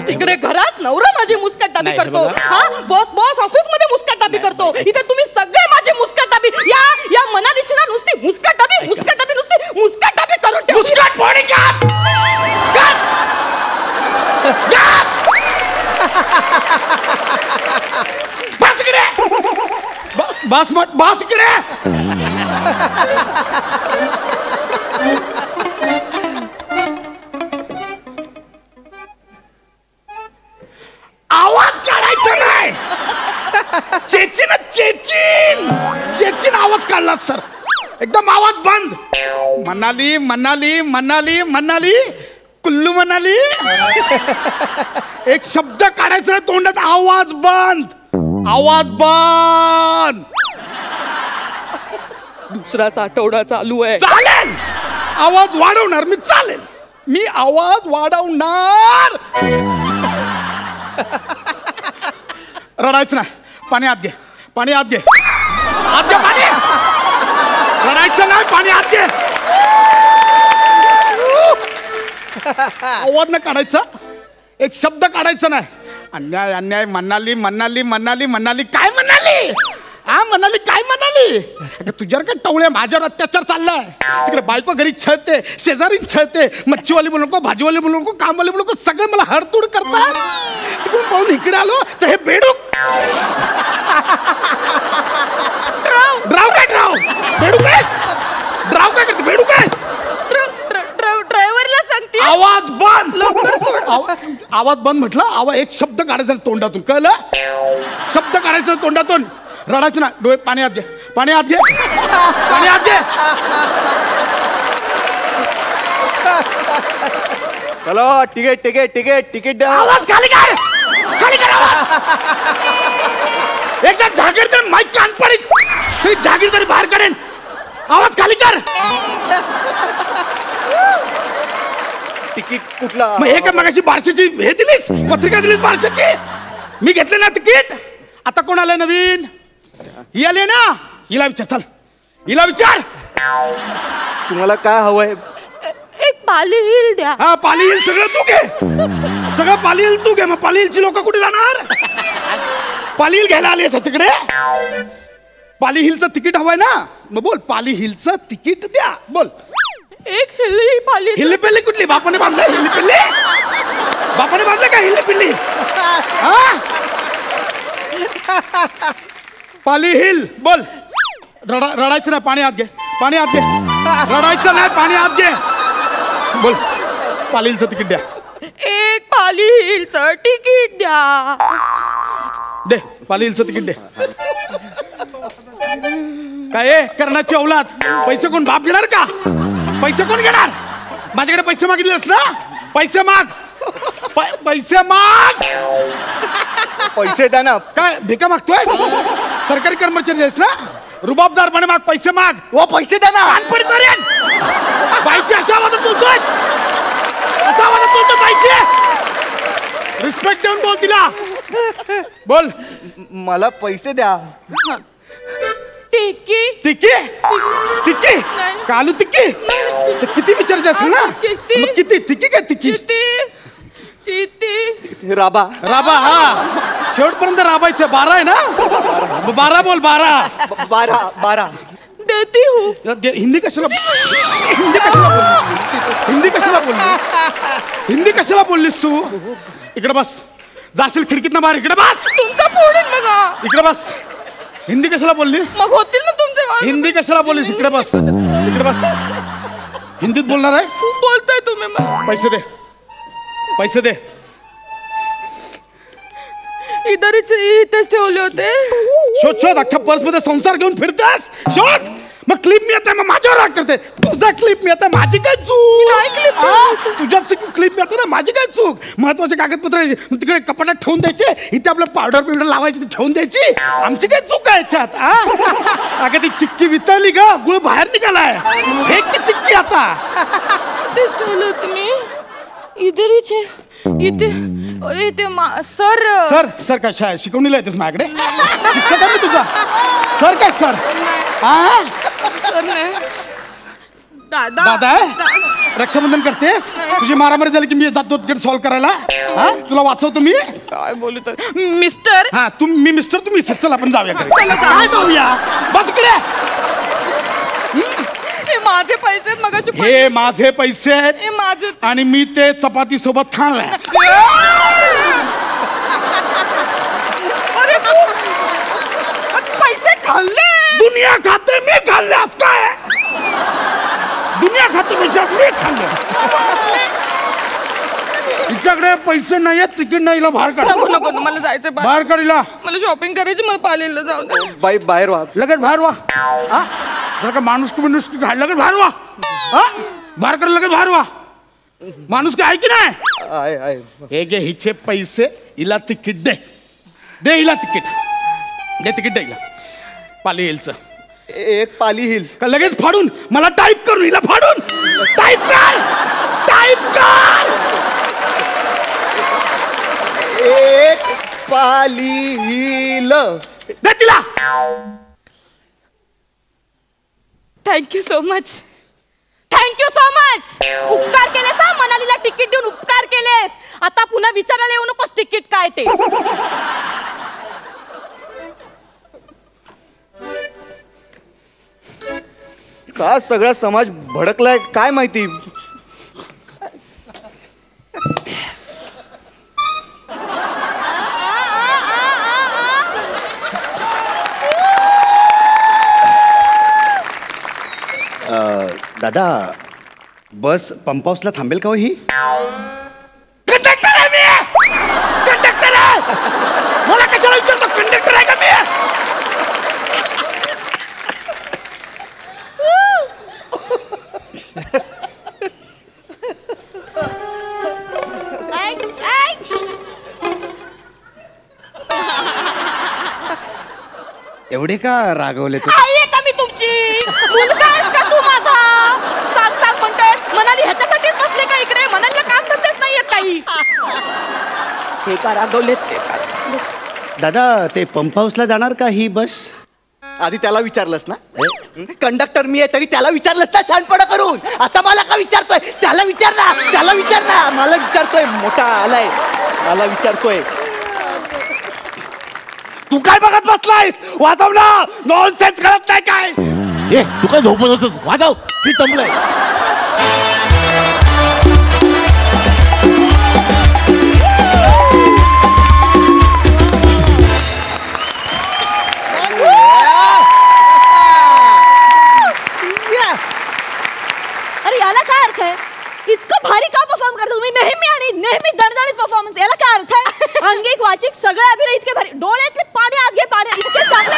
[SPEAKER 8] तिकडे घरात नवरा माझी मुस्कटदाबी करतो, हा बॉस ऑफिस मध्ये मुस्कटदाबी करतो, इथे तुम्ही सगळे माझे मुस्कटदाबी, या मनात इच्छा नुसती मुस्कटदाबी नुसती मुस्कटदाबी करून ठेवली.
[SPEAKER 7] मुस्कट फोडी बस इकडे, बस इकडे. आवाज काढायचा नाही. चेचिन आवाज काढला सर, एकदम आवाज बंद. मनाली कुल्लू मनाली. एक शब्द काढायचा नाही तोंडात, आवाज बंद.
[SPEAKER 8] दुसराचा आठवडा चालू आहे.
[SPEAKER 7] चालेल, आवाज वाढवणार मी. चालेल, मी आवाज वाढवणार. रडायचं नाही. पाणी आत घे, पाणी आत घे, पाणी. रडायचं नाही, पाणी आत घे. आवाज नाही काढायचा, एक शब्द काढायचा नाही. अन्याय म्हणाली. काय म्हणाली? म्हणाली काय म्हणाली? तुझ्यावर काय टवळे, माझ्यावर अत्याचार चाललाय. तिकडे बायको घरी छळते, शेजारी छळते, मच्छीवाली बोलू नको, भाजीवाली बोलू नको, कामवाली बोलू नको, सगळे मला हरतूड करतात. तिकडून पाहून इकडे आलो तर हे बेडूक. ड्राव काय बेडूक आहेस? ड्राव काय करते? बेडूक आहेस?
[SPEAKER 8] ड्रायव्हरला सांगते
[SPEAKER 7] आवाज बंद. आवाज बंद म्हटलं. एक शब्द काढायचा तोंडातून, कळलं? शब्द काढायचा तोंडातून. रडायचं ना. डोळे पाणी आत घे, पाणी आत घे.
[SPEAKER 3] चलो तिकीट द्या.
[SPEAKER 7] आवाज खाली कर आवाज. एकदा जागीरदार माईक कान पडीत, जागीरदारी बाहेर काढेन. आवाज खाली कर.
[SPEAKER 3] तिकीट कुठला?
[SPEAKER 7] मग हे काय मगाशी बारशेची हे दिलीस, पत्रिका दिलीस बारशेची? मी घेतले ना तिकीट. आता कोण आलंय नवीन? ही आली ना, हिला विचार. चल हिला विचार.
[SPEAKER 3] तुम्हाला काय हवंय?
[SPEAKER 8] एक पाली हिल द्या.
[SPEAKER 7] हा पाली हिल सगळं तू घे, सगळं पाली हिल तू घे. मग पाली हिलची लोक कुठे जाणार? पाली हिल घ्यायला आली सगळे. पाली हिलचं तिकीट हवंय ना, मग बोल पाली हिलचं तिकीट द्या. बोल.
[SPEAKER 8] एक हिल्ली पाली.
[SPEAKER 7] हिल्ली पिल्ली कुठली? बापाने बांधलं हिल्ली पिल्ली? बापाने बांधलं का हिल्ली पिल्ली? पाली हिल. बोल. रडायचं नाही, पाणी आत घे, पाणी आत घे. रडायचं नाही, पाणी आत घे. बोल. पाली हिलचं तिकीट द्या.
[SPEAKER 8] एक पाली हिलचं तिकीट द्या.
[SPEAKER 7] दे पाली हिलचं तिकीट दे. काय कर्णाची औलाद? पैसे कोण बाप घेणार का? पैसे कोण घेणार? माझ्याकडे पैसे मागितलेस ना, पैसे माग. पैसे माग.
[SPEAKER 3] पैसे द्या ना.
[SPEAKER 7] काय भिका मागतोय? सरकारी कर्मचारी आहेस ना, रुबाबदारपणे माग, पैसे माग.
[SPEAKER 3] पैसे द्या ना.
[SPEAKER 7] पैसे अशा आवाजात बोलतोय, असा आवाजात बोलतो. पैसे रिस्पेक्ट देऊन बोल तिला. बोल.
[SPEAKER 3] मला पैसे द्या.
[SPEAKER 7] तिकी कालू तिकी. किती विचारायचे असेल ना? मग किती तिकी काय? तिकी
[SPEAKER 3] राबा.
[SPEAKER 7] हा शेवटपर्यंत राबायचं. 12 आहे ना? 12 बोल.
[SPEAKER 3] 12.
[SPEAKER 8] देती हूँ.
[SPEAKER 7] हिंदी कशाला बोललीस तू? इकडे बस. जाशील खिडकीतनं बाहेर. इकडे बस.
[SPEAKER 8] तुमचा फोडून बघा.
[SPEAKER 7] इकडे बस. हिंदी कशाला बोललीस?
[SPEAKER 8] मग होतील ना तुमचे वाद.
[SPEAKER 7] हिंदी कशाला बोललीस? इकडे बस. हिंदीत बोलणार आहेस?
[SPEAKER 8] खूप बोलताय तुम्ही मला.
[SPEAKER 7] पैसे दे.
[SPEAKER 8] इथेच ठेवले होते.
[SPEAKER 7] शोध. अख्ख्या पर्स मध्ये संसार घेऊन फिरतेस. शोध. मग क्लिप मिळत नाही, मग माझ्यावर राग करते. तुझा क्लिप मिळत आहे, माझी काय चूक? तुझ्या क्लिप मिळत ना, माझी काय चूक? महत्वाचे कागदपत्र तिकडे कपाटात ठेवून द्यायचे, इथे आपलं पावडर लावायची ठेवून द्यायची. आमची काय चूक आहे याच्यात? अगं ती चिक्की वितळली ग, गुळ बाहेर निघालाय. फेक ती चिक्की आता.
[SPEAKER 8] तेच ठेवलं तुम्ही इथे.
[SPEAKER 7] सर काय शिकवणीला येतेस माझ्याकडे? शिक्षक आहे मी तुझा. सर काय सर? दादा आहे? रक्षाबंधन करतेस? तुझी मारामारी झाली की मी जातो सॉल्व्ह करायला. तुला वाचवतो मी.
[SPEAKER 8] काय बोलतो मिस्टर?
[SPEAKER 7] मी मिस्टर, तुम्ही चल आपण जाऊया. काय जाऊया? बस इकडे.
[SPEAKER 8] माझे पैसे आहेत. मगाशी
[SPEAKER 7] हे माझे पैसे आहेत
[SPEAKER 8] हे माझे.
[SPEAKER 7] आणि मी ते चपाती सोबत खाणार.
[SPEAKER 8] पैसे खाल्ले.
[SPEAKER 7] दुनिया खाते, मी खाल्ले. आज काय दुनिया खाते पैसे मी खाल्ले. तिच्याकडे पैसे नाही आहेत, तिकीट नाही. बाहेर काढ.
[SPEAKER 8] नको मला जायचं
[SPEAKER 7] बाहेर काढला.
[SPEAKER 8] मला शॉपिंग करायची. मला पालेला जाऊ दे.
[SPEAKER 3] बाई बाहेर वा.
[SPEAKER 7] लगेच बाहेर वा. जर का माणूस घाल लगेच बाहेर वा. बाहेर काढ लगेच बाहेर वा. माणूस काय आहे की नाही? हे घे हिचे पैसे. हिला तिकीट दे. हिला तिकीट दे. हिला पाली हिलचं.
[SPEAKER 3] एक पाली हिल
[SPEAKER 7] का लगेच फाडून मला टाईप करून हिला फाडून टाईप कर.
[SPEAKER 3] एक पाली हिल
[SPEAKER 7] दे तिला.
[SPEAKER 8] Thank you so much. उपकार केलेस. मनालीला तिकीट देऊन उपकार केलेस. आता पुन्हा विचारायला येऊ नकोस तिकीट काय ते.
[SPEAKER 3] का सगळा समाज भडकलाय काय माहिती.
[SPEAKER 9] दादा बस पंप हाऊसला थांबेल का हो ही?
[SPEAKER 7] कंडक्टर आहे मी. कंडक्टर आहे. मला कशाला विचारतो? कंडक्टर आहे का मी?
[SPEAKER 9] एवढे का रागवले तू?
[SPEAKER 8] आई आहे का मी तुमची? मुलगा आहेस का तू माझा? सांग म्हणतोयस. मनाली ह्याच्यासाठीच बसले का इकडे? मनालीला काम धंदेच नाहीयेत काही. हे का रागवलेत ते का?
[SPEAKER 9] दादा ते पंप हाऊसला जाणार का ही बस?
[SPEAKER 3] आधी त्याला विचारलंस ना? कंडक्टर मी आहे तरी त्याला विचारलंस ना शहाणपणा करून. आता मला का विचारतोय? त्याला विचार ना. मला विचारतोय. मोठा आलाय मला विचारतोय.
[SPEAKER 7] तू काय बघत बसलायस? वाजव ना. नॉनसेन्स करत नाही काय?
[SPEAKER 10] तू काय झोपत असस? वाजव. सीट संपलंय.
[SPEAKER 1] अरे याला काय अर्थ आहे? इतकं भारी का परफॉर्म करतो तुम्ही? नेहमी दणदणीत परफॉर्मन्स. याला काय अर्थ आहे? अंगिक वाचिक सगळे अभिनय इतके भारी. डोळ्यातले पाणी आत घे. इतके चांगले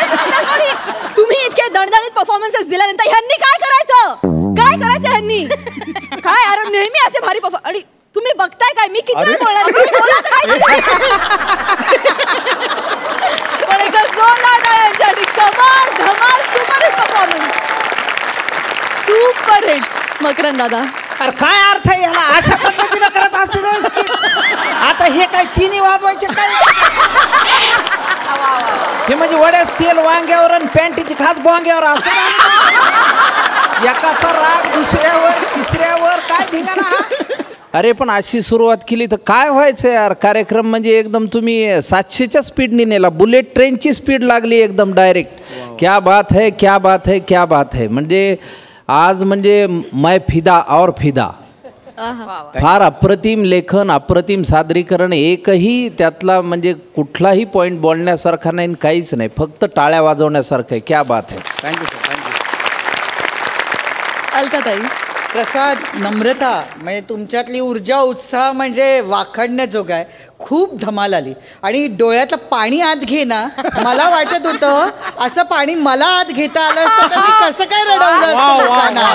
[SPEAKER 1] तुम्ही इतके दणदणीत परफॉर्मन्सेस दिल्यानंतर ह्यांनी काय करायचं ह्यांनी? काय अरे नेहमी असे भारी परफॉर्म. आणि तुम्ही बघताय काय? मी किती वेळ बोलणार? पण एकदा जोरदार टाळ्या यांच्यासाठी. कमाल धमाल super performance. Super hit Makarand दादा.
[SPEAKER 5] अरे काय अर्थ आहे याला? अशा पद्धतीनं करत असते. आता हे काय तिन्ही वाजवायचे काय? हे म्हणजे वड्यास तेल वांग्यावर आणि पॅन्टीची खास बोंग्यावर असं. एकाचा राग दुसऱ्यावर तिसऱ्यावर काय धिंगाणा.
[SPEAKER 6] अरे पण अशी सुरुवात केली तर काय व्हायचं यार. कार्यक्रम म्हणजे एकदम तुम्ही 700च्या स्पीडने नेला. बुलेट ट्रेनची स्पीड लागली एकदम डायरेक्ट. क्या बात है, क्या बात है, क्या बात है. म्हणजे आज म्हणजे मैं फिदा और फिदा. फार अप्रतिम लेखन, अप्रतिम सादरीकरण. एकही त्यातला म्हणजे कुठलाही पॉईंट बोलण्यासारखा नाही, काहीच नाही, फक्त टाळ्या वाजवण्यासारखं आहे. क्या बात आहे.
[SPEAKER 3] Thank you sir, thank you.
[SPEAKER 1] अलकाताई.
[SPEAKER 5] प्रसाद, नम्रता, म्हणजे तुमच्यातली ऊर्जा, उत्साह म्हणजे वाखाणण्याजोगा आहे. खूप धमाल आली. आणि डोळ्यातलं पाणी आत घे ना, मला वाटत होतं असं पाणी मला आत घेता आलं असतं तर मी कसं काय रडवलं असतं लोकांना.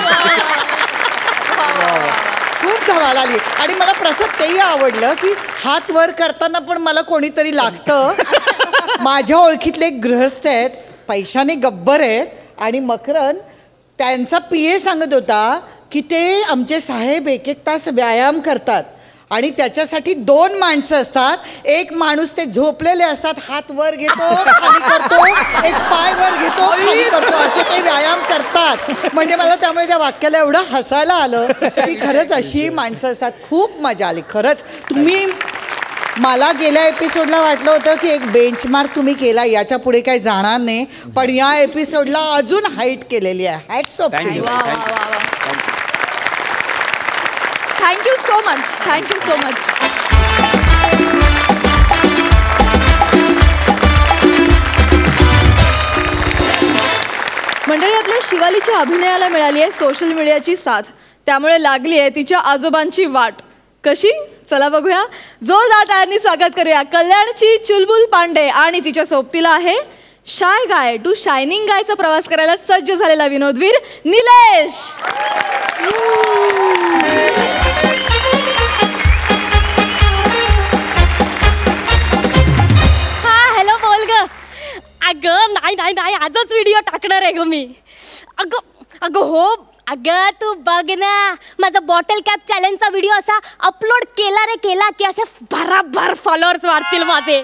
[SPEAKER 5] खूप धमाल आली. आणि मला प्रसाद तेही आवडलं की हात वर करताना पण मला कोणीतरी लागतं. माझ्या ओळखीतले एक गृहस्थ आहेत, पैशाने गब्बर आहेत. आणि मकरन त्यांचा PA सांगत होता की ते आमचे साहेब 1-1 तास व्यायाम करतात आणि त्याच्यासाठी 2 माणसं असतात. एक माणूस ते झोपलेले असतात, हात वर घेतो खाली करतो, एक पाय वर घेतो खाली करतो, असे ते व्यायाम करतात. म्हणजे मला त्यामुळे त्या वाक्याला एवढं हसायला आलं की खरंच अशी माणसं असतात. खूप मजा आली खरंच. तुम्ही, मला गेल्या एपिसोडला वाटलं होतं की एक बेंचमार्क तुम्ही केला, याच्या पुढे काही जाणार नाही, पण या एपिसोडला अजून हाईट केलेली आहे. Hats off.
[SPEAKER 1] Thank you so much, thank you so much. मंडळी, आपल्या शिवालीच्या अभिनयाला मिळाली आहे सोशल मीडियाची साथ. त्यामुळे लागली आहे तिच्या आजोबांची वाट. कशी? चला बघूया. जोरदार टाळ्यांनी स्वागत करूया कल्याणची चुलबुल पांडे आणि तिच्या सोबतीला आहे शाय गाय टू शायनिंग गायचा प्रवास करायला सज्ज झालेला विनोदवीर निलेश.
[SPEAKER 11] हॅलो, बोल ग. अगं नाही आजच व्हिडिओ टाकणार आहे ग मी. अगं हो, अगं तू बघ ना, माझा बॉटल कॅप चॅलेंजचा व्हिडिओ असा अपलोड केला की असे भराभर फॉलोअर्स वाढतील माझे.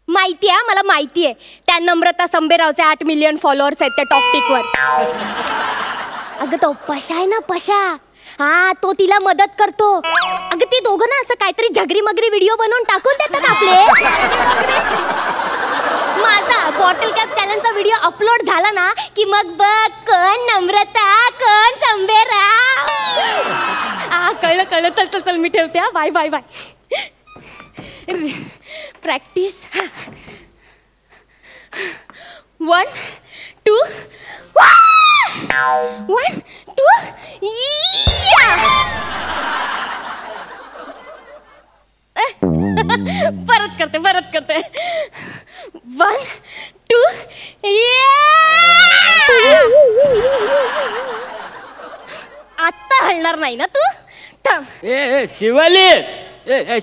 [SPEAKER 11] माहिती आहे मला, माहिती आहे. त्या नम्रता संबेरावचे 8 मिलियन फॉलोअर्स आहेत त्या टॉकटिकवर. अगं तो पशा आहे ना, पशा, हा, तो तिला मदत करतो. अगं ते दोघं ना असं काहीतरी झगरी मगरी व्हिडिओ बनवून टाकून देतात आपले. माझा बॉटल कॅप चॅलेंजचा व्हिडिओ अपलोड झाला ना की मग बघ, कोण नम्रता, कोण संबेराव. कळलं. चल मी ठेवते. Bye bye bye. प्रॅक्टिस. 1 2 1 2 परत करते 1 2 आता हलणार नाही ना तू. थांब.
[SPEAKER 2] ए शिवाली,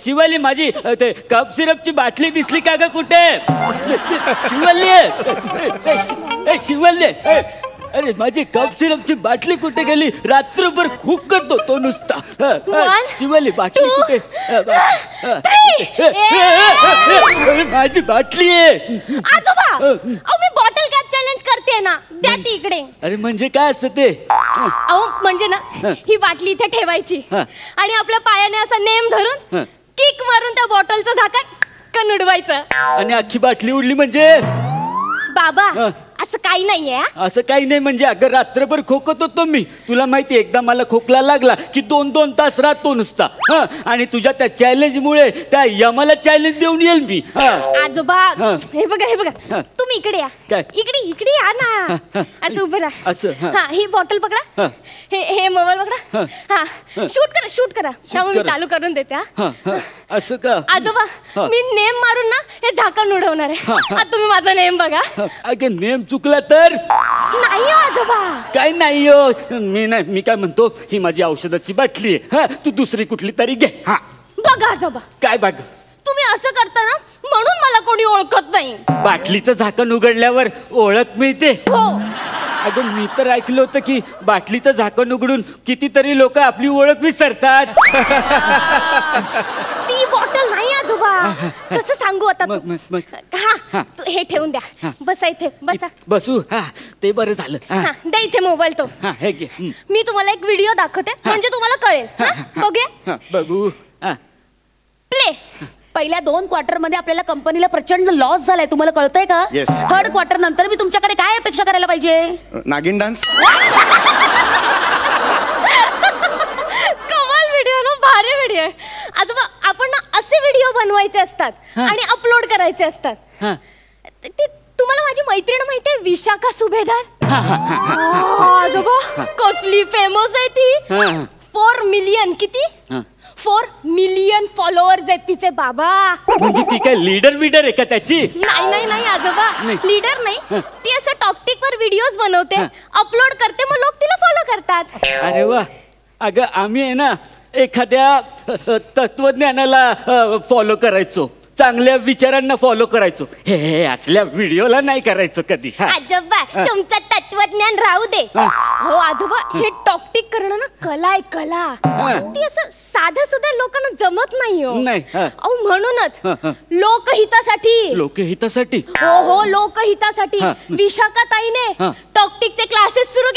[SPEAKER 2] शिवाली, माझी ते कप सिरपची बाटली दिसली का ग कुठे? शिवाली, अरे माझी कप सिरपची बाटली कुठे गेली? रात्रभर खूप करतो तो नुसता. शिवाली, बाटली कुठे? माझी बाटली आहे.
[SPEAKER 11] आजोबा, मी बॉटल कॅप चॅलेंज करते ना, द्या ती इकडे.
[SPEAKER 2] अरे म्हणजे काय असतं ते?
[SPEAKER 11] म्हणजे ना, ही बाटली इथे ठेवायची आणि आपल्या पायाने असा नेम धरून किक मारून त्या बॉटलचं झाकण उडवायचं
[SPEAKER 2] आणि अख्खी बाटली उडली म्हणजे?
[SPEAKER 11] बाबा, असं काही नाहीये.
[SPEAKER 2] असं काही नाही म्हणजे अगं रात्रभर खोकत होतो मी. तुला माहिती, एकदा मला खोकला लागला की 2-2 तास राहतो नुसता. आणि तुझ्या त्या चॅलेंज मुळे त्या यमाला चॅलेंज देऊन येईल मी.
[SPEAKER 11] आजोबा, हे बघा, तुम्ही इकडे या. इकडे या ना. असं उभं राहा.
[SPEAKER 2] असं.
[SPEAKER 11] हा, ही बॉटल पकडा, हे मोबाईल पकडा. हा, शूट करा. त्यामुळे मी चालू करून देते.
[SPEAKER 2] असं का?
[SPEAKER 11] आजोबा, मी नेम मारून ना हे झाकण उडवणार आहे. आता तुम्ही माझा नेम बघा.
[SPEAKER 2] अगं नेम चुकला तर?
[SPEAKER 11] नाही हो आजोबा,
[SPEAKER 2] काय नाही हो. मी काय म्हणतो, ही माझी औषधाची बाटली आहे. तू दुसरी कुठली तरी घे. हा
[SPEAKER 11] बघा आजोबा.
[SPEAKER 2] काय बघ?
[SPEAKER 11] तुम्ही असं करता ना, म्हणून मला कोणी ओळखत नाही.
[SPEAKER 2] बाटलीचं झाकण उघडल्यावर ओळख मिळते?
[SPEAKER 11] हो.
[SPEAKER 2] अगं मी तर ऐकलं होतं की बाटलीचं झाकण उघडून कितीतरी लोक आपली ओळख विसरतात.
[SPEAKER 11] ती बॉटल नाही आजोबा कसं सांगू आता तू हा हे ठेवून द्या बसा इथे बसा
[SPEAKER 2] बसू हा ते बरं झालं
[SPEAKER 11] हा द्या इथे मोबाईल तो
[SPEAKER 2] हे घे
[SPEAKER 11] मी तुम्हाला एक व्हिडिओ दाखवते म्हणजे तुम्हाला कळेल बघूया
[SPEAKER 2] बघू
[SPEAKER 11] प्ले
[SPEAKER 8] पहिल्या 2 क्वार्टर मध्ये आपल्याला कंपनीला प्रचंड लॉस झालाय तुम्हाला कळतंय का
[SPEAKER 3] Yes.
[SPEAKER 8] 3rd क्वार्टर नंतर मी तुमच्याकडे काय अपेक्षा करायला पाहिजे
[SPEAKER 3] नागिन डान्स
[SPEAKER 11] कमाल व्हिडिओ ना भारी व्हिडिओ आहे आजोबा आपण ना असे व्हिडिओ बनवायचे असतात आणि अपलोड करायचे असतात ते तुम्हाला माझी मैत्रीण माहितीये विशाखा सुभेदार आजोबा कसली फेमस आहे ती 4 मिलियन किती 4 मिलियन फॉलोअर्स आहेत तिचे बाबा
[SPEAKER 2] म्हणजे ती काय लीडर आहे का त्याची
[SPEAKER 11] नाही आजोबा लीडर नाही ती असं टॉकटिक वर व्हिडिओज बनवते अपलोड करते मग लोक तिला फॉलो करतात
[SPEAKER 2] अरे वा अगं आम्ही आहे ना एखाद्या तत्वज्ञानाला फॉलो करायचो चांगल्या विचारांना फॉलो करायचो हे असल्या व्हिडिओला नाही करायचं कधी
[SPEAKER 11] आजोबा तुमचं तत्वज्ञान राहू दे हो आजोबा हे टॉकटिक करणं ना कला आहे कला ती असं साधं सुद्धा लोकांना जमत नाही हो अहो म्हणूनच लोकहितासाठी हो लोकहितासाठी विशाखाताईने टॉकटिकचे क्लासेस सुरू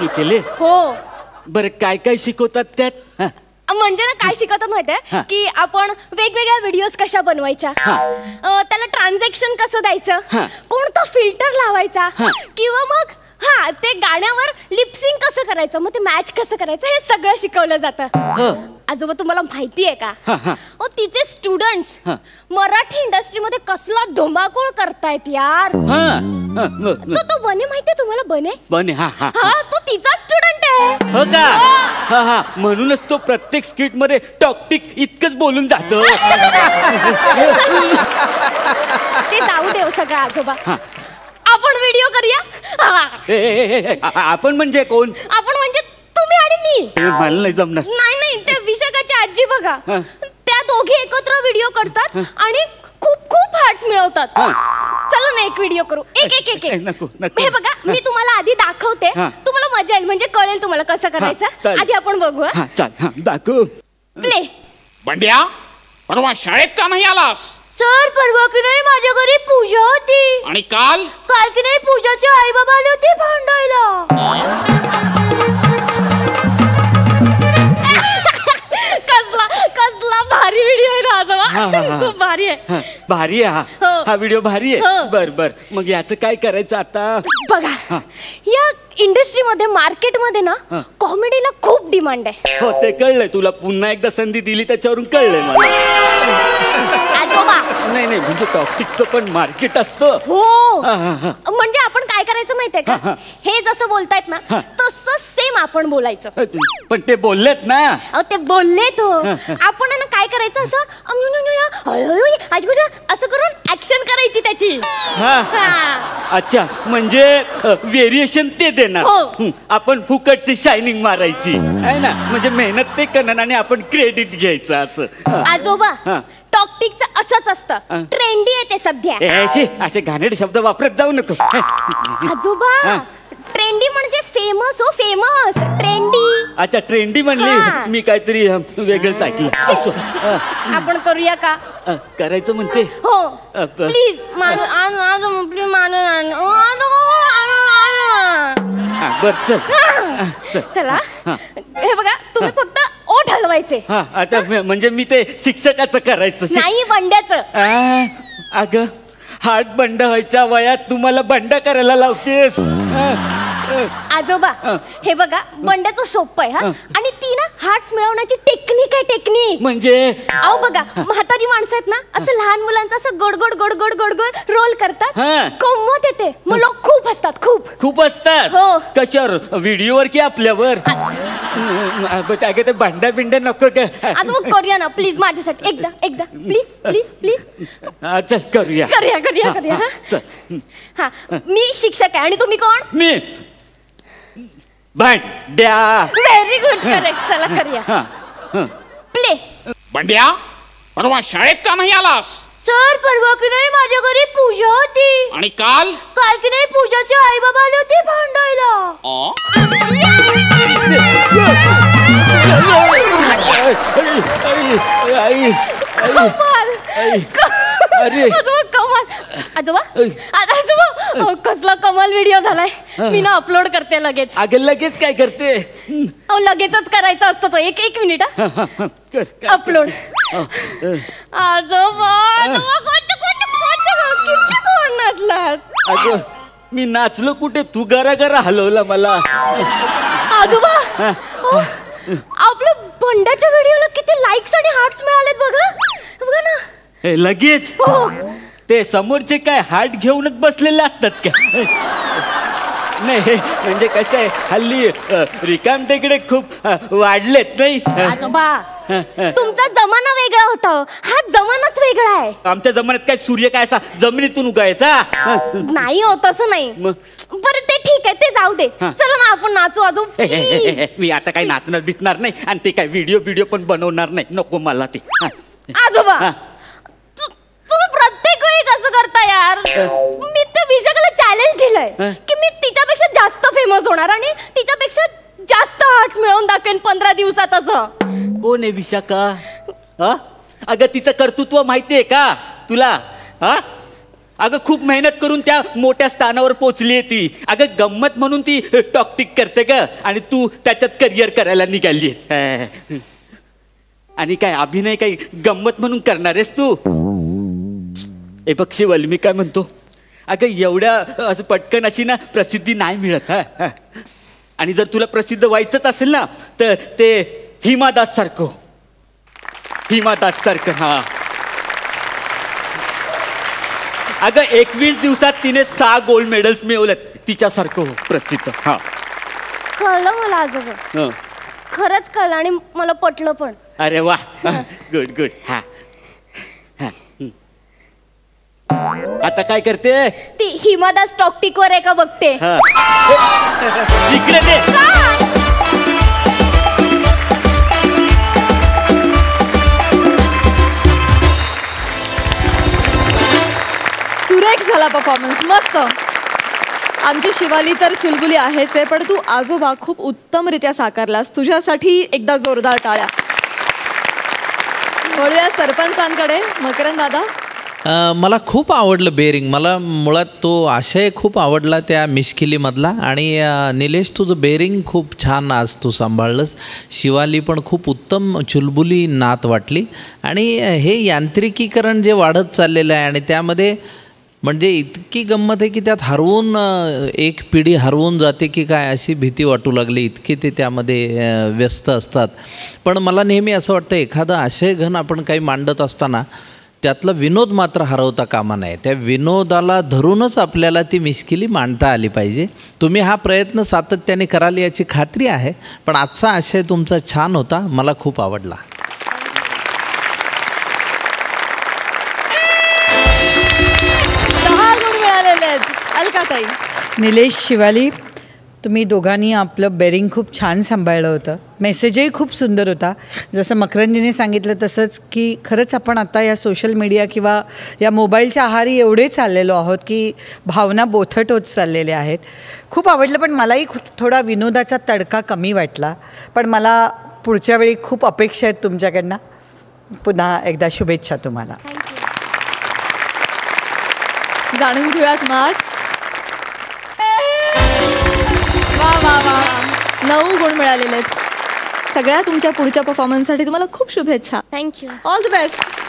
[SPEAKER 11] केले
[SPEAKER 2] हो बरं काय शिकवतात त्यात
[SPEAKER 11] म्हणजे ना काय शिकवतात माहितीये की आपण वेगवेगळ्या व्हिडिओज कशा बनवायच्या त्याला ट्रान्झॅक्शन कसं द्यायचं कोणता फिल्टर लावायचा किंवा मग ते गाण्यावर लिपसिंग कसं करायचं मग ते मॅच कसं करायचं हे सगळं शिकवलं जातं आजोबा तुम्हाला माहिती आहे का तिचे स्टुडंट्स मराठी इंडस्ट्रीमध्ये कसला धुमाकूळ करतायत यार तो बने माहितीये तुम्हाला बने हा तो तिचा स्टुडंट आहे
[SPEAKER 2] हो का म्हणूनच तो प्रत्येक स्किट मध्ये टॉकटिक इतकंच बोलून जातो
[SPEAKER 11] ते जाऊ दे सगळं आजोबा आपण व्हिडिओ करूया
[SPEAKER 2] आपण म्हणजे कोण
[SPEAKER 11] आपण म्हणजे तुम्ही आणि मी
[SPEAKER 2] मला नाही जमणार
[SPEAKER 11] नाही त्या विशाखाची आजी बघा त्या दोघे एकत्र व्हिडिओ करतात आणि खूप हार्ट्स मिळवतात चला ना एक व्हिडिओ करू एक हे बघा मी तुम्हाला आधी दाखवते तुम्हाला मजा येईल म्हणजे कळेल तुम्हाला कसं करायचं आधी आपण बघू
[SPEAKER 2] दाखव
[SPEAKER 11] प्ले
[SPEAKER 12] बंड्या परवा शाळेत का नाही आलास
[SPEAKER 11] सर परवा की नाही माझ्या घरी पूजा होती
[SPEAKER 12] आणि काल
[SPEAKER 11] की नाही पूजाचे आई बाबा आले होते भांडायला कसला भारी व्हिडिओ आहे ना आजोबा खूप भारी आहे
[SPEAKER 2] हा व्हिडिओ भारी आहे बर मग याचं काय करायचं आता
[SPEAKER 11] बघा या इंडस्ट्रीमध्ये मार्केटमध्ये ना कॉमेडीला खूप डिमांड आहे
[SPEAKER 2] हो ते कळलंय तुला पुन्हा एकदा संधी दिली त्याच्यावरून कळलंय मला नाही म्हणजे टॉपिकचं पण मार्केट असतं
[SPEAKER 11] हो म्हणजे आपण काय करायचं माहितीये का हे जसं बोलतायत ना तसं सेम आपण बोलायचं
[SPEAKER 2] पण ते बोललेत ना
[SPEAKER 11] ते बोललेत हो आपण ना काय करायचं असं करून ऍक्शन करायची त्याची
[SPEAKER 2] अच्छा म्हणजे व्हेरिएशन ते देणार आपण फुकटची शायनिंग मारायची आहे ना म्हणजे मेहनत ते करणार आणि आपण क्रेडिट घ्यायचं असं
[SPEAKER 11] आजोबा टॉकटिकचं असंच असतं ट्रेंडी आहे ते सध्या
[SPEAKER 2] असे घाणेरडे शब्द वापरत जाऊ नको
[SPEAKER 11] आजोबा ट्रेंडी म्हणजे फेमस ट्रेंडी
[SPEAKER 2] अच्छा ट्रेंडी म्हणली मी काहीतरी वेगळंच ऐकलं
[SPEAKER 11] आपण करूया का
[SPEAKER 2] करायचं म्हणते
[SPEAKER 11] हो प्लीज चला हे बघा तुम्ही फक्त ओठ हलवायचे
[SPEAKER 2] आता म्हणजे मी ते शिक्षकाचं करायचं
[SPEAKER 11] नाही बंड्याचं
[SPEAKER 2] अगं हार्ट बंड व्हायच्या वयात तुम्हाला बंड करायला लावतेस
[SPEAKER 11] आजोबा हे बघा बंड्याचं सोपं आहे आणि ती ना हार्ट्स मिळवण्याची टेक्निक आहे
[SPEAKER 2] म्हणजे
[SPEAKER 11] अहो बघा म्हातारी माणसं आहेत ना असं लहान मुलांचं असं गोड गोड रोल करतात गंमत येते मग लोक खूप असतात
[SPEAKER 2] हो कशावर व्हिडिओवर की आपल्यावर ते भांड्या बिंड्या नको
[SPEAKER 11] आता मग करूया ना प्लीज माझ्यासाठी एकदा प्लीज
[SPEAKER 2] चल करूया
[SPEAKER 11] हा मी शिक्षक आहे आणि तुम्ही कोण
[SPEAKER 2] मी भांड्या
[SPEAKER 11] व्हेरी गुड करेक्ट चला करूया प्ले
[SPEAKER 12] बंड्या परवा शाळेत का नाही आलास
[SPEAKER 11] सर परवा की नाही माझ्या घरी पूजा होती
[SPEAKER 12] आणि काल
[SPEAKER 11] की नाही पूजाचे आई बाबा आले होते भांडायला
[SPEAKER 2] अरे
[SPEAKER 11] कमाल आजोबा आजोबा कसला कमाल व्हिडिओ झालाय मी ना अपलोड करते लगेच.
[SPEAKER 2] अगं लगेच काय करते?
[SPEAKER 11] लगेचच करायचा असतो तो. एक मिनिट अपलोड. आजोबा किती कोण नसलात.
[SPEAKER 2] अगं मी नाचलो कुठे? तू गरा गरा हलवला मला.
[SPEAKER 11] आजोबा आपल्या बंड्याच्या व्हिडिओला किती लाईक्स आणि हार्ट्स मिळालेत बघा. बघा ना.
[SPEAKER 2] लगेच ते समोरचे काय हार्ट घेऊनच बसलेले असतात का? नाही म्हणजे कसं आहे हल्ली रिकामटेकडे खूप वाढलेत नाही.
[SPEAKER 11] आजोबा तुमचा जमाना वेगळा होता, हा जमानाच वेगळा आहे.
[SPEAKER 2] आमच्या जमान्यात काय सूर्य काय असा जमिनीतून उगायचा
[SPEAKER 11] नाही हो, तसं नाही. बरं ते ठीक आहे, ते जाऊ दे. चला ना आपण नाचू आजो.
[SPEAKER 2] मी आता काही नाचणार बिचणार नाही आणि ते काय व्हिडिओ पण बनवणार नाही. नको मला ते.
[SPEAKER 11] आजोबा तुम्ही प्रत्येक वेळी कसं करता यार? मी त्या विशाखाला चॅलेंज दिलंय की मी तिच्यापेक्षा जास्त फेमस होणार आणि तिच्यापेक्षा जास्त हार्ट्स मिळवून दाखवेन 15 दिवसात. असं
[SPEAKER 2] कोण आहे विशाखा? अगं तिचं कर्तृत्व माहितीये का तुला? अगं खूप मेहनत करून त्या मोठ्या स्थानावर पोचली आहे ती. अगं गंमत म्हणून ती टॉकटिक करते का? आणि तू त्याच्यात करिअर करायला निघाली. आणि काय अभिनय काही गंमत म्हणून करणार आहेस तू? ए बघ शिवल, मी काय म्हणतो, अगं एवढ्या असं पटकन अशी ना प्रसिद्धी नाही मिळत. आणि जर तुला प्रसिद्ध व्हायचंच असेल ना तर ते हिमादास सारखं हा. अगं 21 दिवसात तिने 6 गोल्ड मेडल्स मिळवलेत. तिच्यासारखं हो प्रसिद्ध. हा
[SPEAKER 11] कळलं मला आजोबा, खरंच कळलं आणि मला पटलं पण.
[SPEAKER 2] अरे वा, गुड गुड. हा आता काय करते?
[SPEAKER 11] ती हिमादास टॉकटिक वर आहे का बघते.
[SPEAKER 2] इकडे दे.
[SPEAKER 1] सुरेख झाला परफॉर्मन्स, मस्त. आमची शिवाली तर चुलबुली आहेच आहे, पण तू आजोबा खूप उत्तमरित्या साकारलास. तुझ्यासाठी एकदा जोरदार टाळ्या. वळूया सरपंचांकडे. मकरंद दादा,
[SPEAKER 6] मला खूप आवडलं बेरिंग. मला मुळात तो आशय खूप आवडला त्या मिश्किलीमधला. आणि निलेश तुझं बेरिंग खूप छान आज तू सांभाळलंस. शिवाली पण खूप उत्तम चुलबुली नात वाटली. आणि हे यांत्रिकीकरण जे वाढत चाललेलं आहे आणि त्यामध्ये म्हणजे इतकी गंमत आहे की त्यात हरवून एक पिढी हरवून जाते की काय अशी भीती वाटू लागली. इतके ते त्यामध्ये व्यस्त असतात. पण मला नेहमी असं वाटतं एखादं आशयघन आपण काही मांडत असताना त्यातला विनोद मात्र हरवता कामा नये. त्या विनोदाला धरूनच आपल्याला ती मिश्किली मांडता आली पाहिजे. तुम्ही हा प्रयत्न सातत्याने कराल याची खात्री आहे. पण आजचा आशय तुमचा छान होता, मला खूप आवडला.
[SPEAKER 1] अलकाताई.
[SPEAKER 5] निलेश, शिवाली, तुम्ही दोघांनी आपलं बेरिंग खूप छान सांभाळलं होतं. मेसेजही खूप सुंदर होता. जसं मकरंदीने सांगितलं तसंच की खरंच आपण आता या सोशल मीडिया किंवा या मोबाईलच्या आहारी एवढे चाललेलो आहोत की भावना बोथट होत चाललेल्या आहेत. खूप आवडलं. पण मलाही थोडा विनोदाचा तडका कमी वाटला. पण मला पुढच्या वेळी खूप अपेक्षा आहेत तुमच्याकडनं. पुन्हा एकदा शुभेच्छा तुम्हाला.
[SPEAKER 1] जाणून घेऊयात मार्क्स. वा वा वा, 9 गुण मिळालेले आहेत. सगळ्या तुमच्या पुढच्या परफॉर्मन्ससाठी तुम्हाला खूप शुभेच्छा.
[SPEAKER 11] थँक्यू.
[SPEAKER 1] All the best.